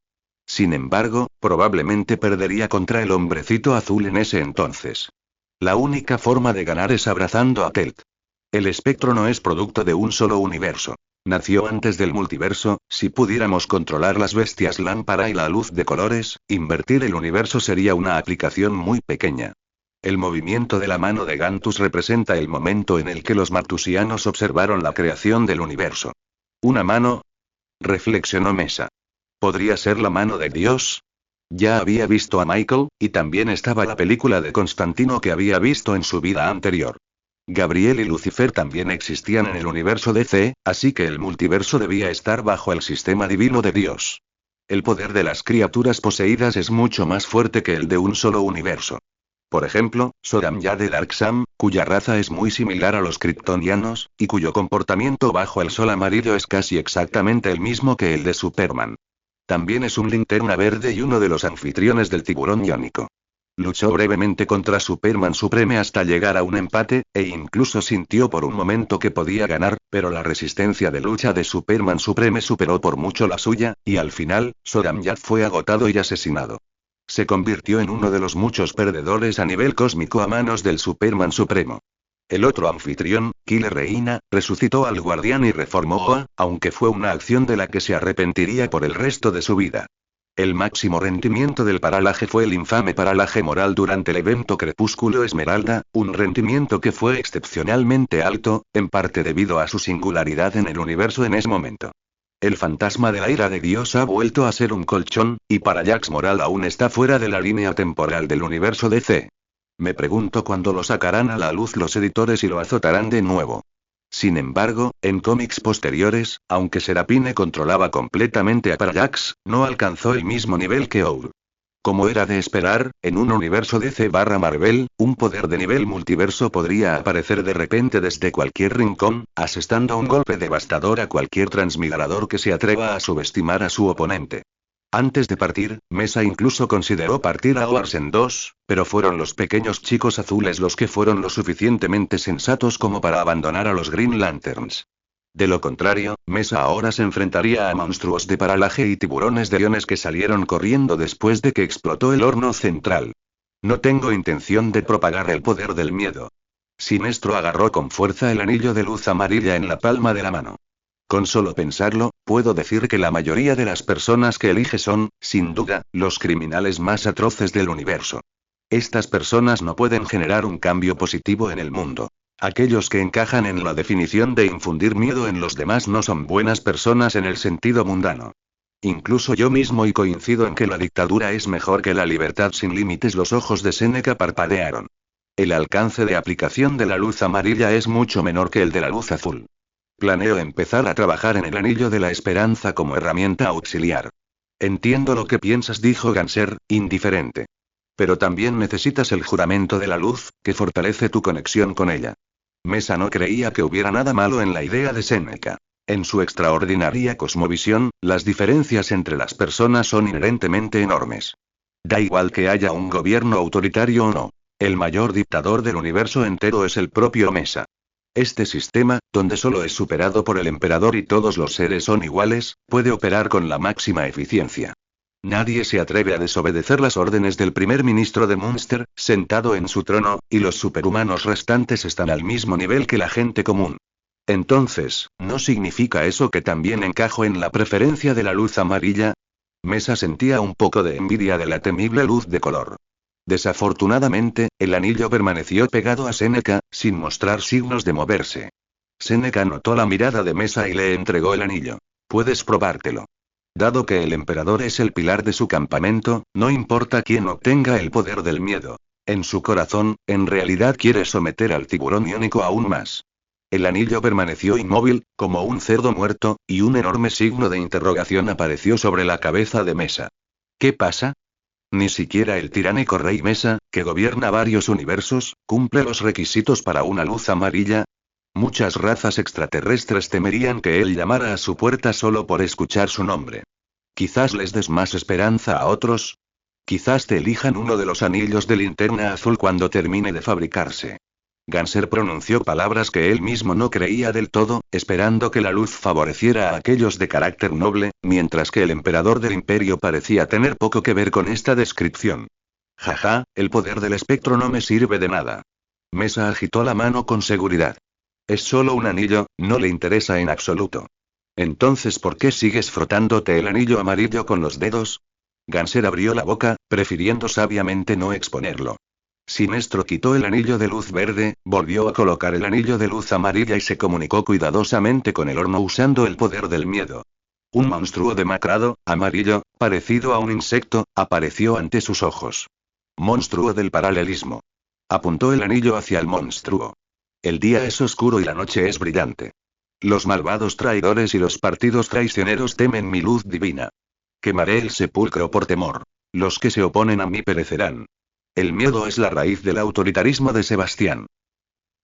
Sin embargo, probablemente perdería contra el hombrecito azul en ese entonces. La única forma de ganar es abrazando a Telt. El espectro no es producto de un solo universo. Nació antes del multiverso. Si pudiéramos controlar las bestias lámpara y la luz de colores, invertir el universo sería una aplicación muy pequeña. El movimiento de la mano de Gantus representa el momento en el que los martusianos observaron la creación del universo. ¿Una mano? Reflexionó Mesa. ¿Podría ser la mano de Dios? Ya había visto a Michael, y también estaba la película de Constantino que había visto en su vida anterior. Gabriel y Lucifer también existían en el universo DC, así que el multiverso debía estar bajo el sistema divino de Dios. El poder de las criaturas poseídas es mucho más fuerte que el de un solo universo. Por ejemplo, Soramya de Darksam, cuya raza es muy similar a los kryptonianos, y cuyo comportamiento bajo el sol amarillo es casi exactamente el mismo que el de Superman. También es un linterna verde y uno de los anfitriones del tiburón iónico. Luchó brevemente contra Superman Supreme hasta llegar a un empate, e incluso sintió por un momento que podía ganar, pero la resistencia de lucha de Superman Supreme superó por mucho la suya, y al final, Soramya fue agotado y asesinado. Se convirtió en uno de los muchos perdedores a nivel cósmico a manos del Superman Supremo. El otro anfitrión, Killer Reina, resucitó al guardián y reformó Oa, aunque fue una acción de la que se arrepentiría por el resto de su vida. El máximo rendimiento del paralaje fue el infame paralaje moral durante el evento Crepúsculo Esmeralda, un rendimiento que fue excepcionalmente alto, en parte debido a su singularidad en el universo en ese momento. El fantasma de la ira de Dios ha vuelto a ser un colchón, y Parallax Moral aún está fuera de la línea temporal del universo DC. Me pregunto cuándo lo sacarán a la luz los editores y lo azotarán de nuevo. Sin embargo, en cómics posteriores, aunque Serapine controlaba completamente a Parallax, no alcanzó el mismo nivel que Owl. Como era de esperar, en un universo DC/Marvel, un poder de nivel multiverso podría aparecer de repente desde cualquier rincón, asestando un golpe devastador a cualquier transmigrador que se atreva a subestimar a su oponente. Antes de partir, Mesa incluso consideró partir a Oars en dos, pero fueron los pequeños chicos azules los que fueron lo suficientemente sensatos como para abandonar a los Green Lanterns. De lo contrario, Mesa ahora se enfrentaría a monstruos de paralaje y tiburones de iones que salieron corriendo después de que explotó el horno central. No tengo intención de propagar el poder del miedo. Sinestro agarró con fuerza el anillo de luz amarilla en la palma de la mano. Con solo pensarlo, puedo decir que la mayoría de las personas que elige son, sin duda, los criminales más atroces del universo. Estas personas no pueden generar un cambio positivo en el mundo. Aquellos que encajan en la definición de infundir miedo en los demás no son buenas personas en el sentido mundano. Incluso yo mismo y coincido en que la dictadura es mejor que la libertad sin límites. Los ojos de Seneca parpadearon. El alcance de aplicación de la luz amarilla es mucho menor que el de la luz azul. Planeo empezar a trabajar en el anillo de la esperanza como herramienta auxiliar. Entiendo lo que piensas, dijo Ganser, indiferente. Pero también necesitas el juramento de la luz, que fortalece tu conexión con ella. Mesa no creía que hubiera nada malo en la idea de Seneca. En su extraordinaria cosmovisión, las diferencias entre las personas son inherentemente enormes. Da igual que haya un gobierno autoritario o no. El mayor dictador del universo entero es el propio Mesa. Este sistema, donde solo es superado por el emperador y todos los seres son iguales, puede operar con la máxima eficiencia. Nadie se atreve a desobedecer las órdenes del primer ministro de Munster, sentado en su trono, y los superhumanos restantes están al mismo nivel que la gente común. Entonces, ¿no significa eso que también encajo en la preferencia de la luz amarilla? Mesa sentía un poco de envidia de la temible luz de color. Desafortunadamente, el anillo permaneció pegado a Seneca, sin mostrar signos de moverse. Seneca notó la mirada de Mesa y le entregó el anillo. Puedes probártelo. Dado que el emperador es el pilar de su campamento, no importa quién obtenga el poder del miedo. En su corazón, en realidad quiere someter al tiburón iónico aún más. El anillo permaneció inmóvil, como un cerdo muerto, y un enorme signo de interrogación apareció sobre la cabeza de Mesa. ¿Qué pasa? Ni siquiera el tiránico Rey Mesa, que gobierna varios universos, cumple los requisitos para una luz amarilla. Muchas razas extraterrestres temerían que él llamara a su puerta solo por escuchar su nombre. Quizás les des más esperanza a otros. Quizás te elijan uno de los anillos de linterna azul cuando termine de fabricarse. Ganser pronunció palabras que él mismo no creía del todo, esperando que la luz favoreciera a aquellos de carácter noble, mientras que el emperador del imperio parecía tener poco que ver con esta descripción. Jaja, el poder del espectro no me sirve de nada. Mesa agitó la mano con seguridad. Es solo un anillo, no le interesa en absoluto. Entonces, ¿por qué sigues frotándote el anillo amarillo con los dedos? Ganser abrió la boca, prefiriendo sabiamente no exponerlo. Sinestro quitó el anillo de luz verde, volvió a colocar el anillo de luz amarilla y se comunicó cuidadosamente con el horno usando el poder del miedo. Un monstruo demacrado, amarillo, parecido a un insecto, apareció ante sus ojos. Monstruo del paralelismo. Apuntó el anillo hacia el monstruo. El día es oscuro y la noche es brillante. Los malvados traidores y los partidos traicioneros temen mi luz divina. Quemaré el sepulcro por temor. Los que se oponen a mí perecerán. El miedo es la raíz del autoritarismo de Sebastián.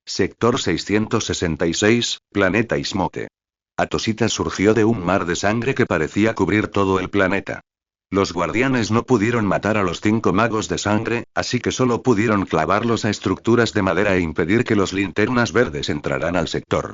Sector 666, Planeta Ismote. Atosita surgió de un mar de sangre que parecía cubrir todo el planeta. Los guardianes no pudieron matar a los 5 magos de sangre, así que solo pudieron clavarlos a estructuras de madera e impedir que los linternas verdes entraran al sector.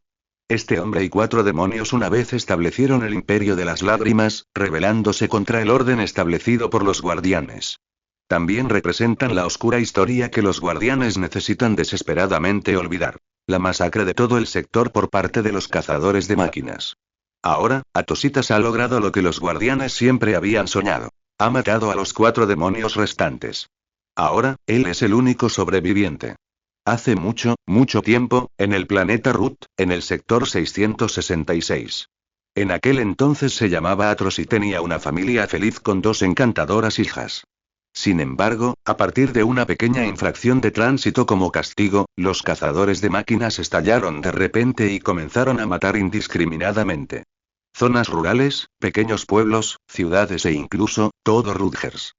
Este hombre y 4 demonios una vez establecieron el imperio de las lágrimas, rebelándose contra el orden establecido por los guardianes. También representan la oscura historia que los guardianes necesitan desesperadamente olvidar. La masacre de todo el sector por parte de los cazadores de máquinas. Ahora, Atositas ha logrado lo que los guardianes siempre habían soñado. Ha matado a los 4 demonios restantes. Ahora, él es el único sobreviviente. Hace mucho, mucho tiempo, en el planeta Ruth, en el sector 666. En aquel entonces se llamaba Atros y tenía una familia feliz con 2 encantadoras hijas. Sin embargo, a partir de una pequeña infracción de tránsito como castigo, los cazadores de máquinas estallaron de repente y comenzaron a matar indiscriminadamente. Zonas rurales, pequeños pueblos, ciudades e incluso, todo Rutgers.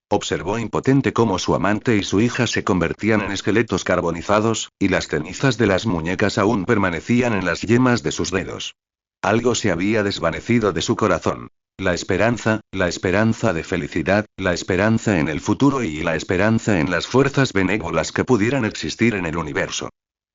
Observó impotente cómo su amante y su hija se convertían en esqueletos carbonizados, y las cenizas de las muñecas aún permanecían en las yemas de sus dedos. Algo se había desvanecido de su corazón. La esperanza de felicidad, la esperanza en el futuro y la esperanza en las fuerzas benévolas que pudieran existir en el universo.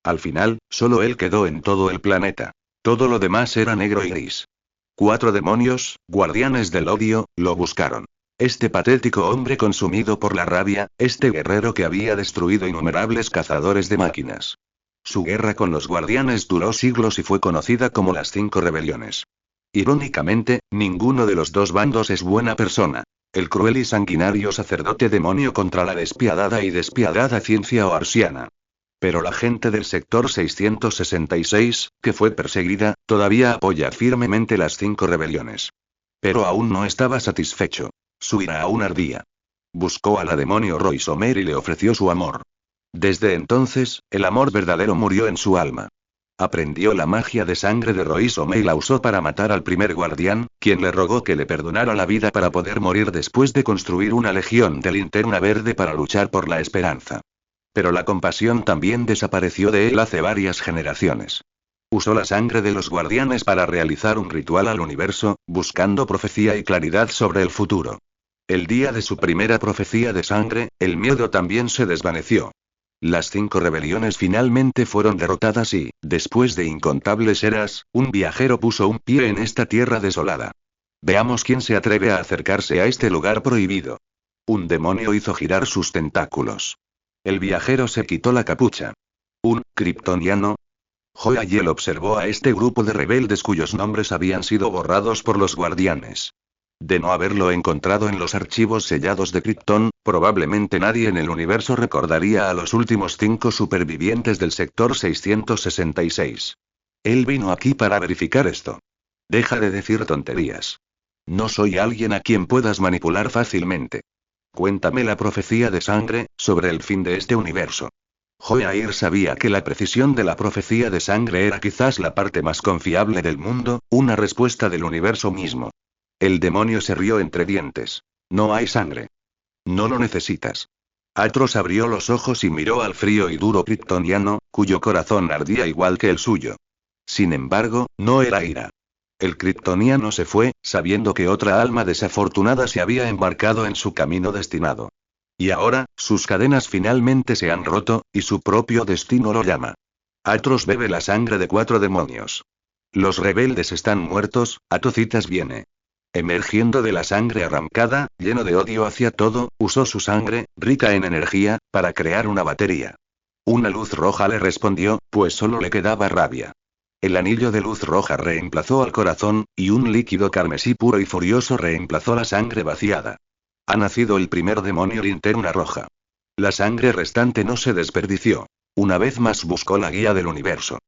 Al final, solo él quedó en todo el planeta. Todo lo demás era negro y gris. 4 demonios, guardianes del odio, lo buscaron. Este patético hombre consumido por la rabia, este guerrero que había destruido innumerables cazadores de máquinas. Su guerra con los guardianes duró siglos y fue conocida como las 5 rebeliones. Irónicamente, ninguno de los 2 bandos es buena persona. El cruel y sanguinario sacerdote demonio contra la despiadada y despiadada ciencia oarsiana. Pero la gente del sector 666, que fue perseguida, todavía apoya firmemente las 5 rebeliones. Pero aún no estaba satisfecho. Su ira aún ardía. Buscó a la demonio Royce Omer y le ofreció su amor. Desde entonces, el amor verdadero murió en su alma. Aprendió la magia de sangre de Royce Omer y la usó para matar al primer guardián, quien le rogó que le perdonara la vida para poder morir después de construir una legión de linterna verde para luchar por la esperanza. Pero la compasión también desapareció de él hace varias generaciones. Usó la sangre de los guardianes para realizar un ritual al universo, buscando profecía y claridad sobre el futuro. El día de su primera profecía de sangre, el miedo también se desvaneció. Las 5 rebeliones finalmente fueron derrotadas y, después de incontables eras, un viajero puso un pie en esta tierra desolada. Veamos quién se atreve a acercarse a este lugar prohibido. Un demonio hizo girar sus tentáculos. El viajero se quitó la capucha. ¿Un kryptoniano? Joyel observó a este grupo de rebeldes cuyos nombres habían sido borrados por los guardianes. De no haberlo encontrado en los archivos sellados de Krypton, probablemente nadie en el universo recordaría a los últimos 5 supervivientes del sector 666. Él vino aquí para verificar esto. Deja de decir tonterías. No soy alguien a quien puedas manipular fácilmente. Cuéntame la profecía de sangre, sobre el fin de este universo. Joyair sabía que la precisión de la profecía de sangre era quizás la parte más confiable del mundo, una respuesta del universo mismo. El demonio se rió entre dientes. No hay sangre. No lo necesitas. Atros abrió los ojos y miró al frío y duro kryptoniano, cuyo corazón ardía igual que el suyo. Sin embargo, no era ira. El kryptoniano se fue, sabiendo que otra alma desafortunada se había embarcado en su camino destinado. Y ahora, sus cadenas finalmente se han roto, y su propio destino lo llama. Atros bebe la sangre de 4 demonios. Los rebeldes están muertos, Atocitas viene. Emergiendo de la sangre arrancada, lleno de odio hacia todo, usó su sangre, rica en energía, para crear una batería. Una luz roja le respondió, pues solo le quedaba rabia. El anillo de luz roja reemplazó al corazón, y un líquido carmesí puro y furioso reemplazó la sangre vaciada. Ha nacido el primer demonio linterna roja. La sangre restante no se desperdició. Una vez más buscó la guía del universo.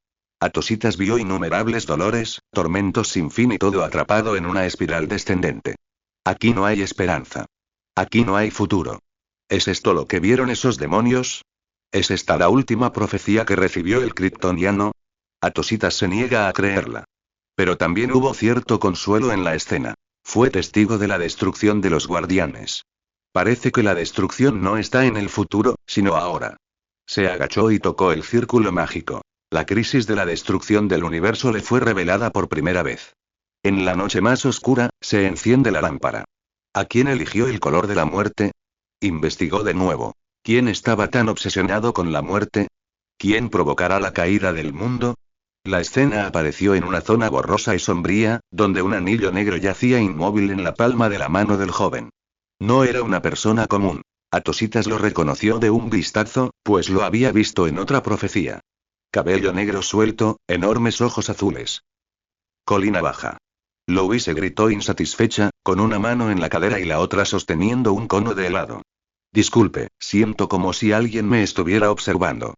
Atositas vio innumerables dolores, tormentos sin fin y todo atrapado en una espiral descendente. Aquí no hay esperanza. Aquí no hay futuro. ¿Es esto lo que vieron esos demonios? ¿Es esta la última profecía que recibió el kryptoniano? Atositas se niega a creerla. Pero también hubo cierto consuelo en la escena. Fue testigo de la destrucción de los guardianes. Parece que la destrucción no está en el futuro, sino ahora. Se agachó y tocó el círculo mágico. La crisis de la destrucción del universo le fue revelada por primera vez. En la noche más oscura, se enciende la lámpara. ¿A quién eligió el color de la muerte? Investigó de nuevo. ¿Quién estaba tan obsesionado con la muerte? ¿Quién provocará la caída del mundo? La escena apareció en una zona borrosa y sombría, donde un anillo negro yacía inmóvil en la palma de la mano del joven. No era una persona común. Atositas lo reconoció de un vistazo, pues lo había visto en otra profecía. Cabello negro suelto, enormes ojos azules. Colina baja. Louise gritó insatisfecha, con una mano en la cadera y la otra sosteniendo un cono de helado. Disculpe, siento como si alguien me estuviera observando.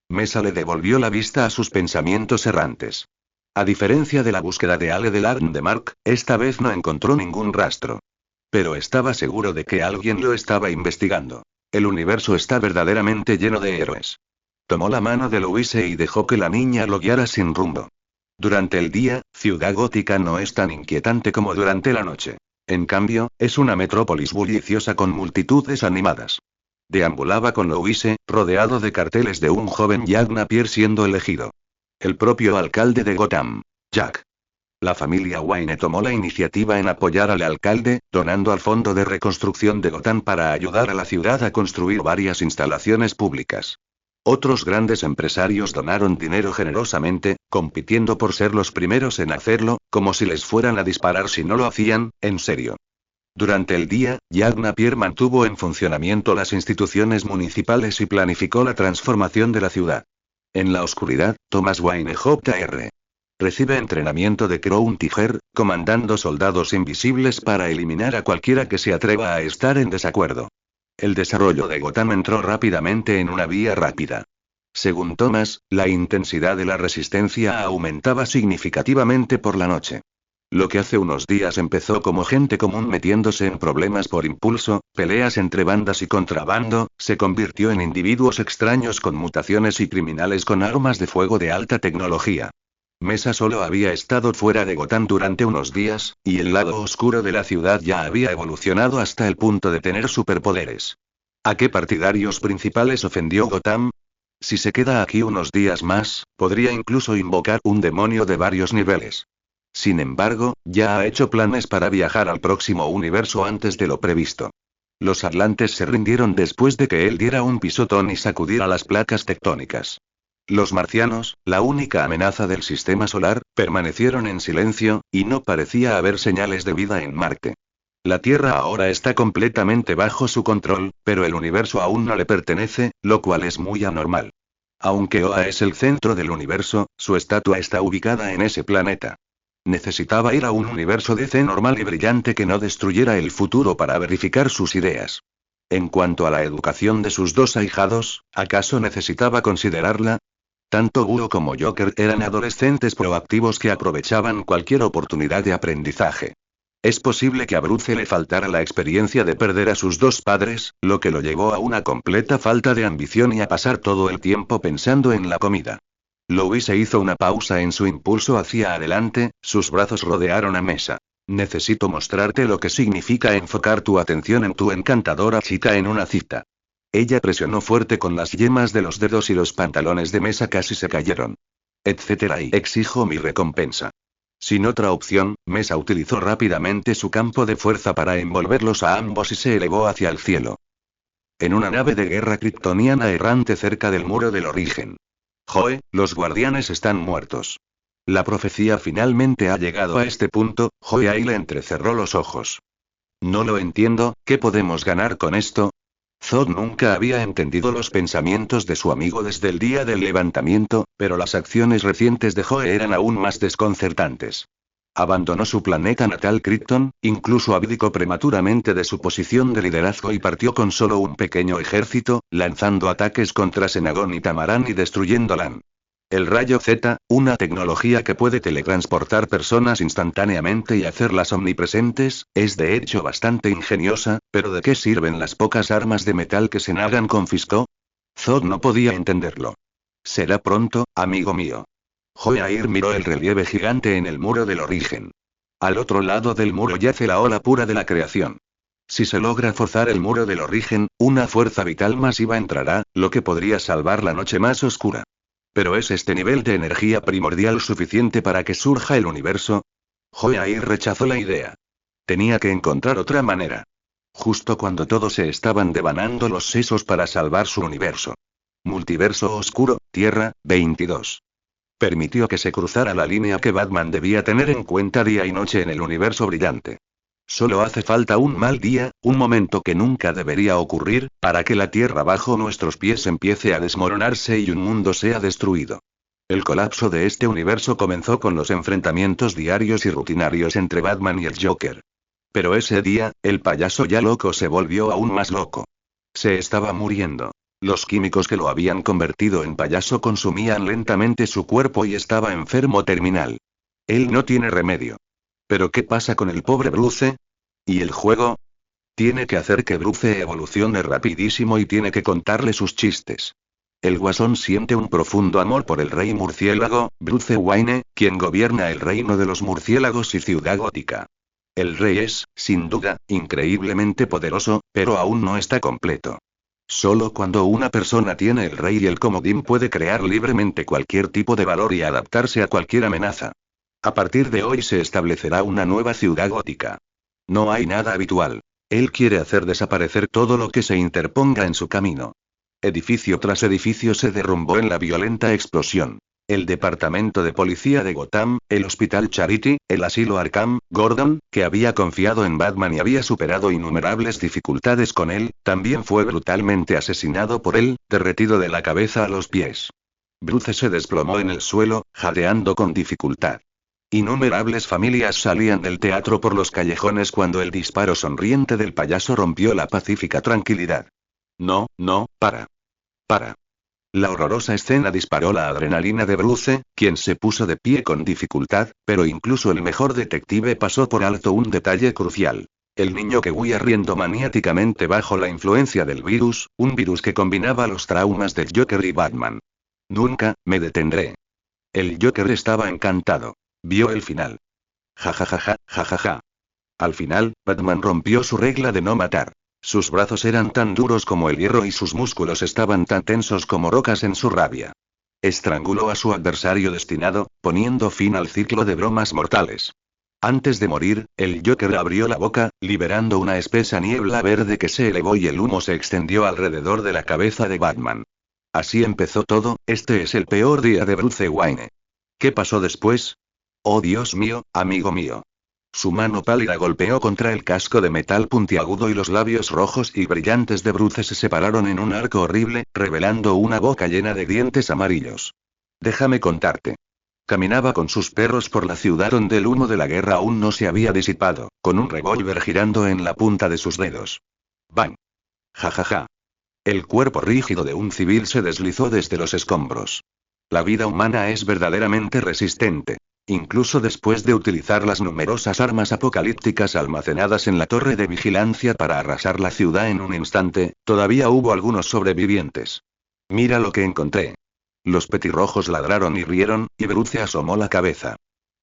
Mesa le devolvió la vista a sus pensamientos errantes. A diferencia de la búsqueda de Ale de Larndemark, esta vez no encontró ningún rastro. Pero estaba seguro de que alguien lo estaba investigando. El universo está verdaderamente lleno de héroes. Tomó la mano de Louise y dejó que la niña lo guiara sin rumbo. Durante el día, Ciudad Gótica no es tan inquietante como durante la noche. En cambio, es una metrópolis bulliciosa con multitudes animadas. Deambulaba con Louise, rodeado de carteles de un joven Jack Napier siendo elegido. El propio alcalde de Gotham, Jack. La familia Wayne tomó la iniciativa en apoyar al alcalde, donando al Fondo de Reconstrucción de Gotham para ayudar a la ciudad a construir varias instalaciones públicas. Otros grandes empresarios donaron dinero generosamente, compitiendo por ser los primeros en hacerlo, como si les fueran a disparar si no lo hacían, en serio. Durante el día, Jack Napier mantuvo en funcionamiento las instituciones municipales y planificó la transformación de la ciudad. En la oscuridad, Thomas Wayne Jr. recibe entrenamiento de Crown Tiger, comandando soldados invisibles para eliminar a cualquiera que se atreva a estar en desacuerdo. El desarrollo de Gotham entró rápidamente en una vía rápida. Según Thomas, la intensidad de la resistencia aumentaba significativamente por la noche. Lo que hace unos días empezó como gente común metiéndose en problemas por impulso, peleas entre bandas y contrabando, se convirtió en individuos extraños con mutaciones y criminales con armas de fuego de alta tecnología. Mesa solo había estado fuera de Gotham durante unos días, y el lado oscuro de la ciudad ya había evolucionado hasta el punto de tener superpoderes. ¿A qué partidarios principales ofendió Gotham? Si se queda aquí unos días más, podría incluso invocar un demonio de varios niveles. Sin embargo, ya ha hecho planes para viajar al próximo universo antes de lo previsto. Los atlantes se rindieron después de que él diera un pisotón y sacudiera las placas tectónicas. Los marcianos, la única amenaza del sistema solar, permanecieron en silencio, y no parecía haber señales de vida en Marte. La Tierra ahora está completamente bajo su control, pero el universo aún no le pertenece, lo cual es muy anormal. Aunque Oa es el centro del universo, su estatua está ubicada en ese planeta. Necesitaba ir a un universo DC normal y brillante que no destruyera el futuro para verificar sus ideas. En cuanto a la educación de sus dos ahijados, ¿acaso necesitaba considerarla? Tanto Búho como Joker eran adolescentes proactivos que aprovechaban cualquier oportunidad de aprendizaje. Es posible que a Bruce le faltara la experiencia de perder a sus dos padres, lo que lo llevó a una completa falta de ambición y a pasar todo el tiempo pensando en la comida. Louise hizo una pausa en su impulso hacia adelante, sus brazos rodearon a Mesa. Necesito mostrarte lo que significa enfocar tu atención en tu encantadora chica en una cita. Ella presionó fuerte con las yemas de los dedos y los pantalones de mesa casi se cayeron. Etcétera, y exijo mi recompensa. Sin otra opción, Mesa utilizó rápidamente su campo de fuerza para envolverlos a ambos y se elevó hacia el cielo. En una nave de guerra kryptoniana errante cerca del muro del origen. Joe, los guardianes están muertos. La profecía finalmente ha llegado a este punto. Joe ahí le entrecerró los ojos. No lo entiendo, ¿qué podemos ganar con esto? Zod nunca había entendido los pensamientos de su amigo desde el día del levantamiento, pero las acciones recientes de Joe eran aún más desconcertantes. Abandonó su planeta natal Krypton, incluso abdicó prematuramente de su posición de liderazgo y partió con solo un pequeño ejército, lanzando ataques contra Senagón y Tamarán y destruyendo Lan. El rayo Z, una tecnología que puede teletransportar personas instantáneamente y hacerlas omnipresentes, es de hecho bastante ingeniosa, pero ¿de qué sirven las pocas armas de metal que Senagan confiscó? Zod no podía entenderlo. Será pronto, amigo mío. Joe miró el relieve gigante en el muro del origen. Al otro lado del muro yace la ola pura de la creación. Si se logra forzar el muro del origen, una fuerza vital masiva entrará, lo que podría salvar la noche más oscura. ¿Pero es este nivel de energía primordial suficiente para que surja el universo? Joe rechazó la idea. Tenía que encontrar otra manera. Justo cuando todos se estaban devanando los sesos para salvar su universo. Multiverso oscuro, Tierra, 22. Permitió que se cruzara la línea que Batman debía tener en cuenta día y noche en el universo brillante. Solo hace falta un mal día, un momento que nunca debería ocurrir, para que la tierra bajo nuestros pies empiece a desmoronarse y un mundo sea destruido. El colapso de este universo comenzó con los enfrentamientos diarios y rutinarios entre Batman y el Joker. Pero ese día, el payaso ya loco se volvió aún más loco. Se estaba muriendo. Los químicos que lo habían convertido en payaso consumían lentamente su cuerpo y estaba enfermo terminal. Él no tiene remedio. ¿Pero qué pasa con el pobre Bruce? ¿Y el juego? Tiene que hacer que Bruce evolucione rapidísimo y tiene que contarle sus chistes. El Guasón siente un profundo amor por el rey murciélago, Bruce Wayne, quien gobierna el reino de los murciélagos y Ciudad Gótica. El rey es, sin duda, increíblemente poderoso, pero aún no está completo. Solo cuando una persona tiene el rey y el comodín puede crear libremente cualquier tipo de valor y adaptarse a cualquier amenaza. A partir de hoy se establecerá una nueva ciudad gótica. No hay nada habitual. Él quiere hacer desaparecer todo lo que se interponga en su camino. Edificio tras edificio se derrumbó en la violenta explosión. El departamento de policía de Gotham, el hospital Charity, el asilo Arkham, Gordon, que había confiado en Batman y había superado innumerables dificultades con él, también fue brutalmente asesinado por él, derretido de la cabeza a los pies. Bruce se desplomó en el suelo, jadeando con dificultad. Innumerables familias salían del teatro por los callejones cuando el disparo sonriente del payaso rompió la pacífica tranquilidad. No, para. La horrorosa escena disparó la adrenalina de Bruce, quien se puso de pie con dificultad, pero incluso el mejor detective pasó por alto un detalle crucial. El niño que huía riendo maniáticamente bajo la influencia del virus, un virus que combinaba los traumas del Joker y Batman. Nunca me detendré. El Joker estaba encantado. Vio el final. Ja. Al final, Batman rompió su regla de no matar. Sus brazos eran tan duros como el hierro y sus músculos estaban tan tensos como rocas en su rabia. Estranguló a su adversario destinado, poniendo fin al ciclo de bromas mortales. Antes de morir, el Joker abrió la boca, liberando una espesa niebla verde que se elevó y el humo se extendió alrededor de la cabeza de Batman. Así empezó todo. Este es el peor día de Bruce Wayne. ¿Qué pasó después? Oh Dios mío, amigo mío. Su mano pálida golpeó contra el casco de metal puntiagudo y los labios rojos y brillantes de Bruce se separaron en un arco horrible, revelando una boca llena de dientes amarillos. Déjame contarte. Caminaba con sus perros por la ciudad donde el humo de la guerra aún no se había disipado, con un revólver girando en la punta de sus dedos. ¡Bang! Ja. El cuerpo rígido de un civil se deslizó desde los escombros. La vida humana es verdaderamente resistente. Incluso después de utilizar las numerosas armas apocalípticas almacenadas en la torre de vigilancia para arrasar la ciudad en un instante, todavía hubo algunos sobrevivientes. Mira lo que encontré. Los petirrojos ladraron y rieron, y Bruce asomó la cabeza.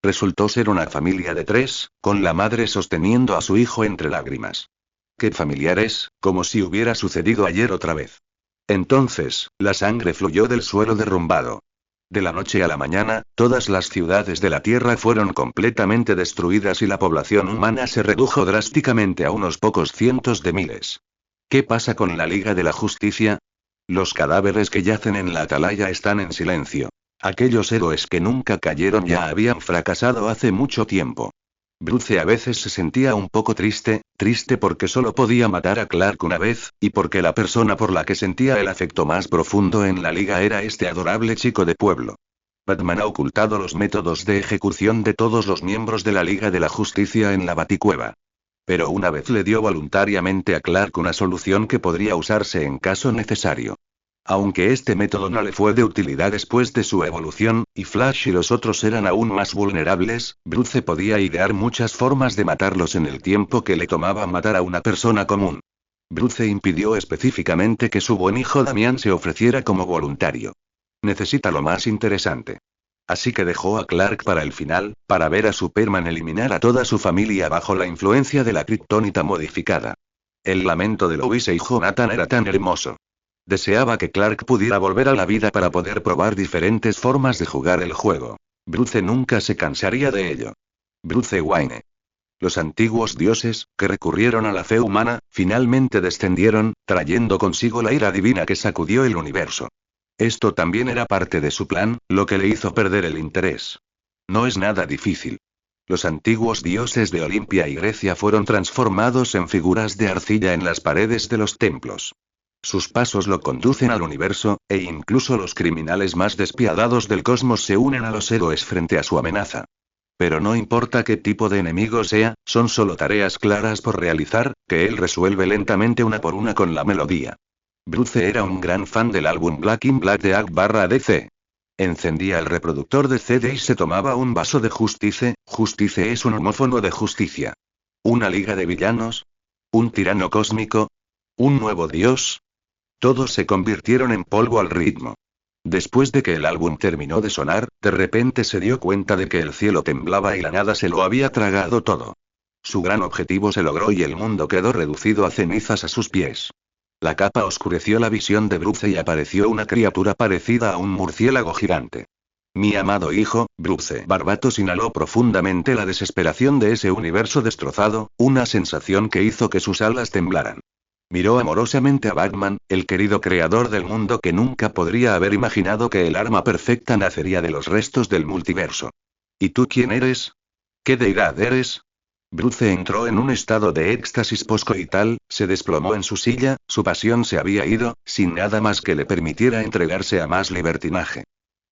Resultó ser una familia de 3, con la madre sosteniendo a su hijo entre lágrimas. Qué familiar es, como si hubiera sucedido ayer otra vez. Entonces, la sangre fluyó del suelo derrumbado. De la noche a la mañana, todas las ciudades de la Tierra fueron completamente destruidas y la población humana se redujo drásticamente a unos pocos cientos de miles. ¿Qué pasa con la Liga de la Justicia? Los cadáveres que yacen en la atalaya están en silencio. Aquellos héroes que nunca cayeron ya habían fracasado hace mucho tiempo. Bruce a veces se sentía un poco triste porque solo podía matar a Clark una vez, y porque la persona por la que sentía el afecto más profundo en la liga era este adorable chico de pueblo. Batman ha ocultado los métodos de ejecución de todos los miembros de la Liga de la Justicia en la Baticueva. Pero una vez le dio voluntariamente a Clark una solución que podría usarse en caso necesario. Aunque este método no le fue de utilidad después de su evolución, y Flash y los otros eran aún más vulnerables, Bruce podía idear muchas formas de matarlos en el tiempo que le tomaba matar a una persona común. Bruce impidió específicamente que su buen hijo Damian se ofreciera como voluntario. Necesita lo más interesante. Así que dejó a Clark para el final, para ver a Superman eliminar a toda su familia bajo la influencia de la kriptonita modificada. El lamento de Lois y Jonathan era tan hermoso. Deseaba que Clark pudiera volver a la vida para poder probar diferentes formas de jugar el juego. Bruce nunca se cansaría de ello. Bruce Wayne. Los antiguos dioses, que recurrieron a la fe humana, finalmente descendieron, trayendo consigo la ira divina que sacudió el universo. Esto también era parte de su plan, lo que le hizo perder el interés. No es nada difícil. Los antiguos dioses de Olimpia y Grecia fueron transformados en figuras de arcilla en las paredes de los templos. Sus pasos lo conducen al universo, e incluso los criminales más despiadados del cosmos se unen a los héroes frente a su amenaza. Pero no importa qué tipo de enemigo sea, son solo tareas claras por realizar, que él resuelve lentamente una por una con la melodía. Bruce era un gran fan del álbum Black in Black de AC/DC. Encendía el reproductor de CD y se tomaba un vaso de Justice. Justice es un homófono de justicia. ¿Una liga de villanos? ¿Un tirano cósmico? ¿Un nuevo dios? Todos se convirtieron en polvo al ritmo. Después de que el álbum terminó de sonar, de repente se dio cuenta de que el cielo temblaba y la nada se lo había tragado todo. Su gran objetivo se logró y el mundo quedó reducido a cenizas a sus pies. La capa oscureció la visión de Bruce y apareció una criatura parecida a un murciélago gigante. Mi amado hijo, Bruce Barbatos inhaló profundamente la desesperación de ese universo destrozado, una sensación que hizo que sus alas temblaran. Miró amorosamente a Batman, el querido creador del mundo que nunca podría haber imaginado que el arma perfecta nacería de los restos del multiverso. ¿Y tú quién eres? ¿Qué deidad eres? Bruce entró en un estado de éxtasis poscoital, se desplomó en su silla, su pasión se había ido, sin nada más que le permitiera entregarse a más libertinaje.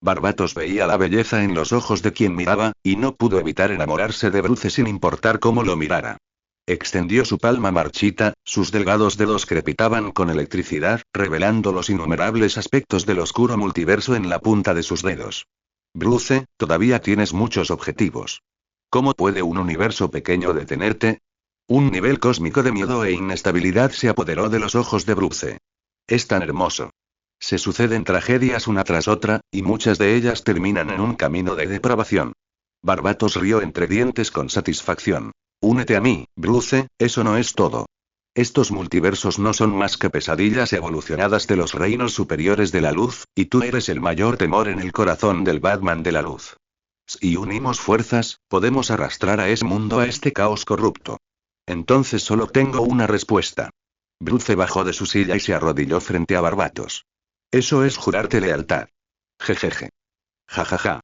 Barbatos veía la belleza en los ojos de quien miraba, y no pudo evitar enamorarse de Bruce sin importar cómo lo mirara. Extendió su palma marchita, sus delgados dedos crepitaban con electricidad, revelando los innumerables aspectos del oscuro multiverso en la punta de sus dedos. Bruce, todavía tienes muchos objetivos. ¿Cómo puede un universo pequeño detenerte? Un nivel cósmico de miedo e inestabilidad se apoderó de los ojos de Bruce. Es tan hermoso. Se suceden tragedias una tras otra, y muchas de ellas terminan en un camino de depravación. Barbatos rió entre dientes con satisfacción. Únete a mí, Bruce, eso no es todo. Estos multiversos no son más que pesadillas evolucionadas de los reinos superiores de la luz, y tú eres el mayor temor en el corazón del Batman de la luz. Si unimos fuerzas, podemos arrastrar a ese mundo a este caos corrupto. Entonces solo tengo una respuesta. Bruce bajó de su silla y se arrodilló frente a Barbatos. Eso es jurarte lealtad. Jejeje. Jajaja.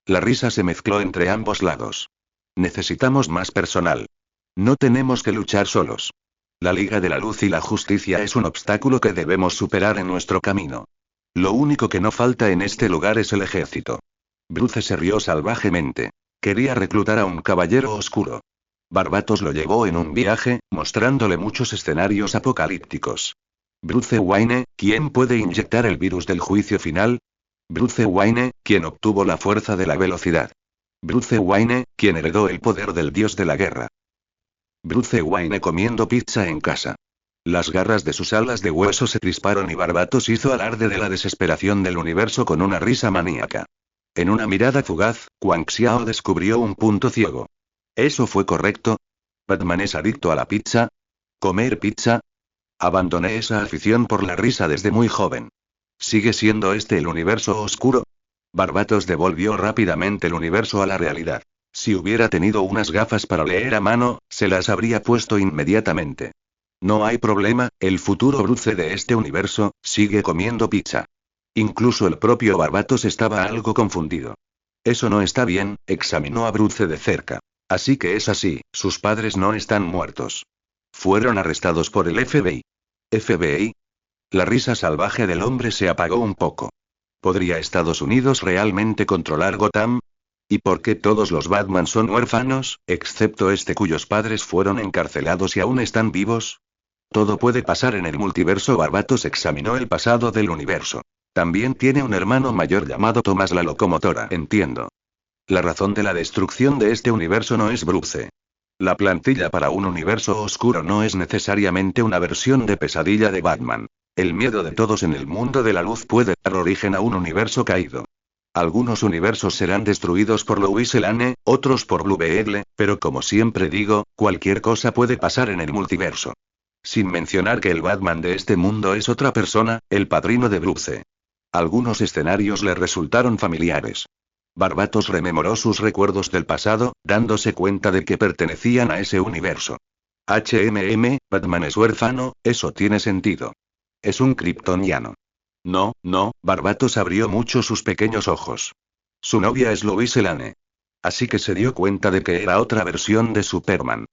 La risa se mezcló entre ambos lados. Necesitamos más personal. No tenemos que luchar solos. La Liga de la Luz y la Justicia es un obstáculo que debemos superar en nuestro camino. Lo único que no falta en este lugar es el ejército. Bruce se rió salvajemente. Quería reclutar a un caballero oscuro. Barbatos lo llevó en un viaje, mostrándole muchos escenarios apocalípticos. Bruce Wayne, ¿quién puede inyectar el virus del juicio final? Bruce Wayne, quien obtuvo la fuerza de la velocidad. Bruce Wayne, quien heredó el poder del dios de la guerra. Bruce Wayne comiendo pizza en casa. Las garras de sus alas de hueso se crisparon y Barbatos hizo alarde de la desesperación del universo con una risa maníaca. En una mirada fugaz, Kwang Xiao descubrió un punto ciego. ¿Eso fue correcto? ¿Batman es adicto a la pizza? ¿Comer pizza? Abandoné esa afición por la risa desde muy joven. ¿Sigue siendo este el universo oscuro? Barbatos devolvió rápidamente el universo a la realidad. Si hubiera tenido unas gafas para leer a mano, se las habría puesto inmediatamente. No hay problema, el futuro Bruce de este universo sigue comiendo pizza. Incluso el propio Barbatos estaba algo confundido. Eso no está bien, examinó a Bruce de cerca. Así que es así, sus padres no están muertos. Fueron arrestados por el FBI. ¿FBI? La risa salvaje del hombre se apagó un poco. ¿Podría Estados Unidos realmente controlar Gotham? ¿Y por qué todos los Batman son huérfanos, excepto este cuyos padres fueron encarcelados y aún están vivos? Todo puede pasar en el multiverso. Barbatos examinó el pasado del universo. También tiene un hermano mayor llamado Thomas la locomotora. Entiendo. La razón de la destrucción de este universo no es Bruce. La plantilla para un universo oscuro no es necesariamente una versión de pesadilla de Batman. El miedo de todos en el mundo de la luz puede dar origen a un universo caído. Algunos universos serán destruidos por Lois Lane, otros por Blue Beetle, pero como siempre digo, cualquier cosa puede pasar en el multiverso. Sin mencionar que el Batman de este mundo es otra persona, el padrino de Bruce. Algunos escenarios le resultaron familiares. Barbatos rememoró sus recuerdos del pasado, dándose cuenta de que pertenecían a ese universo. Batman es huérfano, eso tiene sentido. Es un kryptoniano. No, no, Barbatos abrió mucho sus pequeños ojos. Su novia es Lois Lane. Así que se dio cuenta de que era otra versión de Superman.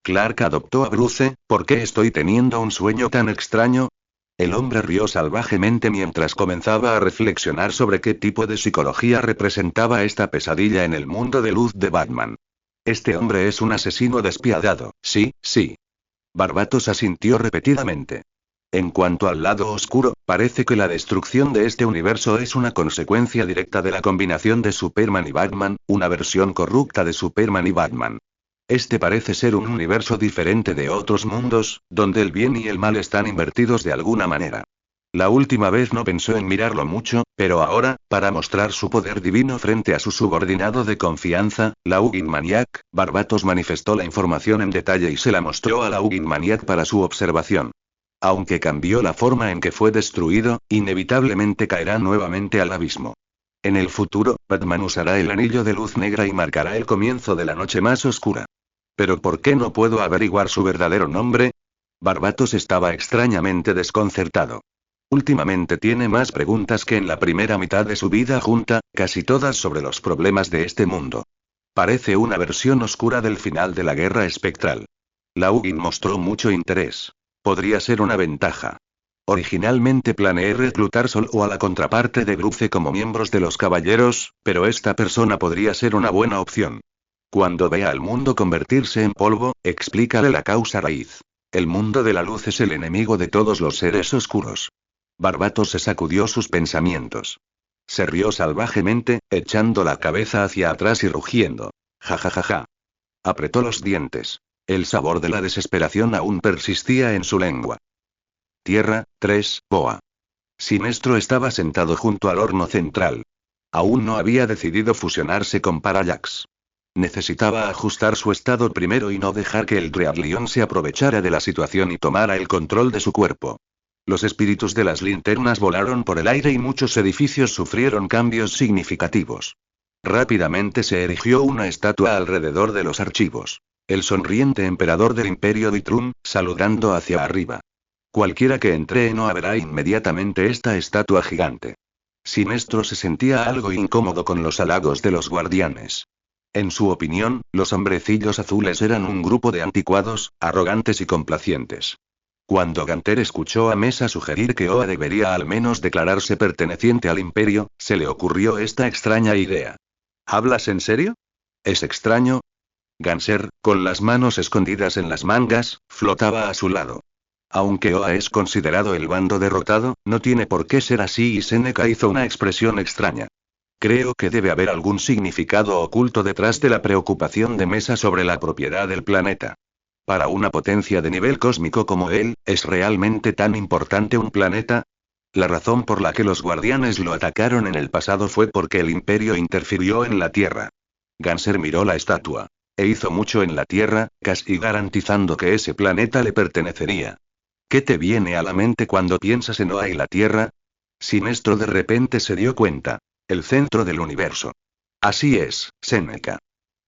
Clark adoptó a Bruce. ¿Por qué estoy teniendo un sueño tan extraño? El hombre rió salvajemente mientras comenzaba a reflexionar sobre qué tipo de psicología representaba esta pesadilla en el mundo de luz de Batman. Este hombre es un asesino despiadado, sí, sí. Barbatos asintió repetidamente. En cuanto al lado oscuro, parece que la destrucción de este universo es una consecuencia directa de la combinación de Superman y Batman, una versión corrupta de Superman y Batman. Este parece ser un universo diferente de otros mundos, donde el bien y el mal están invertidos de alguna manera. La última vez no pensó en mirarlo mucho, pero ahora, para mostrar su poder divino frente a su subordinado de confianza, la Ugin Maniac, Barbatos manifestó la información en detalle y se la mostró a la Ugin Maniac para su observación. Aunque cambió la forma en que fue destruido, inevitablemente caerá nuevamente al abismo. En el futuro, Batman usará el anillo de luz negra y marcará el comienzo de la noche más oscura. ¿Pero por qué no puedo averiguar su verdadero nombre? Barbatos estaba extrañamente desconcertado. Últimamente tiene más preguntas que en la primera mitad de su vida junta, casi todas sobre los problemas de este mundo. Parece una versión oscura del final de la guerra espectral. La Ugin mostró mucho interés. Podría ser una ventaja. Originalmente planeé reclutar solo a la contraparte de Bruce como miembros de los caballeros, pero esta persona podría ser una buena opción. Cuando vea al mundo convertirse en polvo, explícale la causa raíz. El mundo de la luz es el enemigo de todos los seres oscuros. Barbatos se sacudió sus pensamientos. Se rió salvajemente, echando la cabeza hacia atrás y rugiendo. Ja ja ja ja. Apretó los dientes. El sabor de la desesperación aún persistía en su lengua. Tierra, 3, Boa. Sinestro estaba sentado junto al horno central. Aún no había decidido fusionarse con Parallax. Necesitaba ajustar su estado primero y no dejar que el Dreadlion se aprovechara de la situación y tomara el control de su cuerpo. Los espíritus de las linternas volaron por el aire y muchos edificios sufrieron cambios significativos. Rápidamente se erigió una estatua alrededor de los archivos. El sonriente emperador del Imperio Vitrum, saludando hacia arriba. Cualquiera que entre no verá inmediatamente esta estatua gigante. Sinestro se sentía algo incómodo con los halagos de los guardianes. En su opinión, los hombrecillos azules eran un grupo de anticuados, arrogantes y complacientes. Cuando Ganter escuchó a Mesa sugerir que Oa debería al menos declararse perteneciente al Imperio, se le ocurrió esta extraña idea. ¿Hablas en serio? ¿Es extraño? Ganser, con las manos escondidas en las mangas, flotaba a su lado. Aunque Oa es considerado el bando derrotado, no tiene por qué ser así y Seneca hizo una expresión extraña. Creo que debe haber algún significado oculto detrás de la preocupación de Mesa sobre la propiedad del planeta. Para una potencia de nivel cósmico como él, ¿es realmente tan importante un planeta? La razón por la que los guardianes lo atacaron en el pasado fue porque el Imperio interfirió en la Tierra. Ganser miró la estatua. E hizo mucho en la Tierra, casi garantizando que ese planeta le pertenecería. ¿Qué te viene a la mente cuando piensas en Oa y la Tierra? Sinestro de repente se dio cuenta. El centro del universo. Así es, Seneca.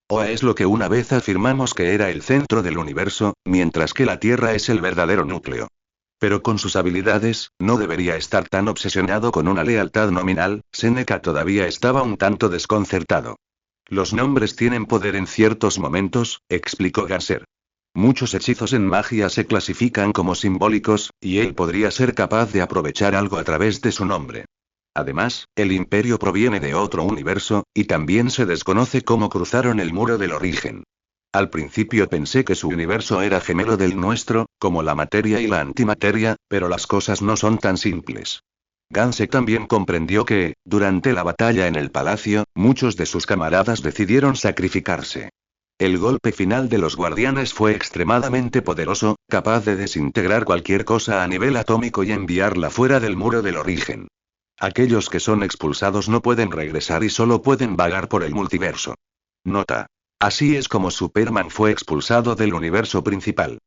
Oa es lo que una vez afirmamos que era el centro del universo, mientras que la Tierra es el verdadero núcleo. Pero con sus habilidades, no debería estar tan obsesionado con una lealtad nominal. Seneca todavía estaba un tanto desconcertado. Los nombres tienen poder en ciertos momentos, explicó Gasser. Muchos hechizos en magia se clasifican como simbólicos, y él podría ser capaz de aprovechar algo a través de su nombre. Además, el imperio proviene de otro universo, y también se desconoce cómo cruzaron el muro del origen. Al principio pensé que su universo era gemelo del nuestro, como la materia y la antimateria, pero las cosas no son tan simples. Ganse también comprendió que, durante la batalla en el palacio, muchos de sus camaradas decidieron sacrificarse. El golpe final de los guardianes fue extremadamente poderoso, capaz de desintegrar cualquier cosa a nivel atómico y enviarla fuera del muro del origen. Aquellos que son expulsados no pueden regresar y solo pueden vagar por el multiverso. Nota. Así es como Superman fue expulsado del universo principal.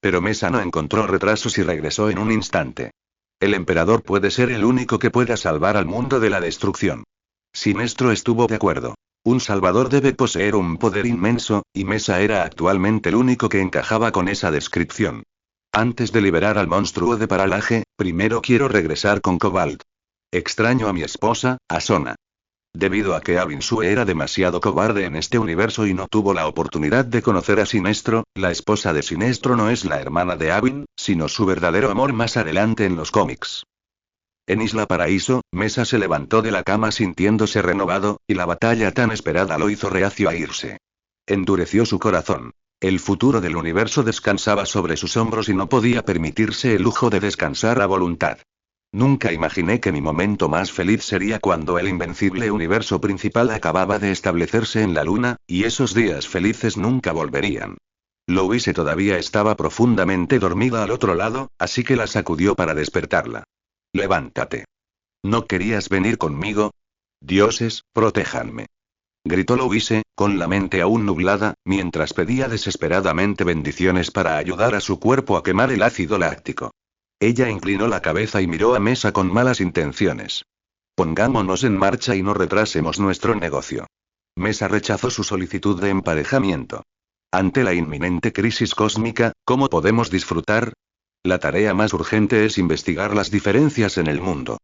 Pero Mesa no encontró retrasos y regresó en un instante. El emperador puede ser el único que pueda salvar al mundo de la destrucción. Sinestro estuvo de acuerdo. Un salvador debe poseer un poder inmenso, y Mesa era actualmente el único que encajaba con esa descripción. Antes de liberar al monstruo de paralaje, primero quiero regresar con Cobalt. Extraño a mi esposa, Asona. Debido a que Abinsue era demasiado cobarde en este universo y no tuvo la oportunidad de conocer a Sinestro, la esposa de Sinestro no es la hermana de Abin, sino su verdadero amor más adelante en los cómics. En Isla Paraíso, Mesa se levantó de la cama sintiéndose renovado, y la batalla tan esperada lo hizo reacio a irse. Endureció su corazón. El futuro del universo descansaba sobre sus hombros y no podía permitirse el lujo de descansar a voluntad. Nunca imaginé que mi momento más feliz sería cuando el invencible universo principal acababa de establecerse en la luna, y esos días felices nunca volverían. Louise todavía estaba profundamente dormida al otro lado, así que la sacudió para despertarla. Levántate. ¿No querías venir conmigo? Dioses, protéjanme. Gritó Louise, con la mente aún nublada, mientras pedía desesperadamente bendiciones para ayudar a su cuerpo a quemar el ácido láctico. Ella inclinó la cabeza y miró a Mesa con malas intenciones. Pongámonos en marcha y no retrasemos nuestro negocio. Mesa rechazó su solicitud de emparejamiento. Ante la inminente crisis cósmica, ¿cómo podemos disfrutar? La tarea más urgente es investigar las diferencias en el mundo.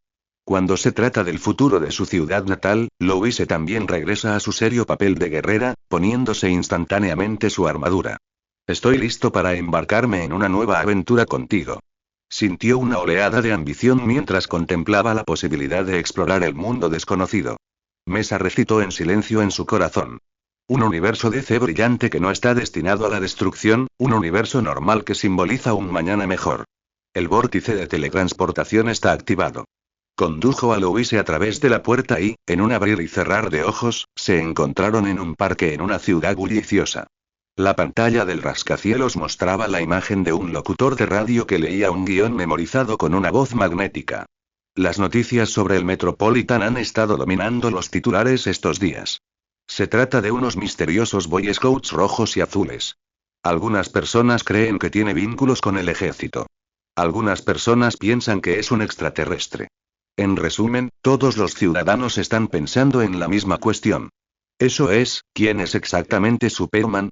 Cuando se trata del futuro de su ciudad natal, Louise también regresa a su serio papel de guerrera, poniéndose instantáneamente su armadura. Estoy listo para embarcarme en una nueva aventura contigo. Sintió una oleada de ambición mientras contemplaba la posibilidad de explorar el mundo desconocido. Mesa recitó en silencio en su corazón. Un universo DC brillante que no está destinado a la destrucción, un universo normal que simboliza un mañana mejor. El vórtice de teletransportación está activado. Condujo a Louise a través de la puerta y, en un abrir y cerrar de ojos, se encontraron en un parque en una ciudad bulliciosa. La pantalla del rascacielos mostraba la imagen de un locutor de radio que leía un guión memorizado con una voz magnética. Las noticias sobre el Metropolitan han estado dominando los titulares estos días. Se trata de unos misteriosos Boy Scouts rojos y azules. Algunas personas creen que tiene vínculos con el ejército. Algunas personas piensan que es un extraterrestre. En resumen, todos los ciudadanos están pensando en la misma cuestión. Eso es, ¿quién es exactamente Superman?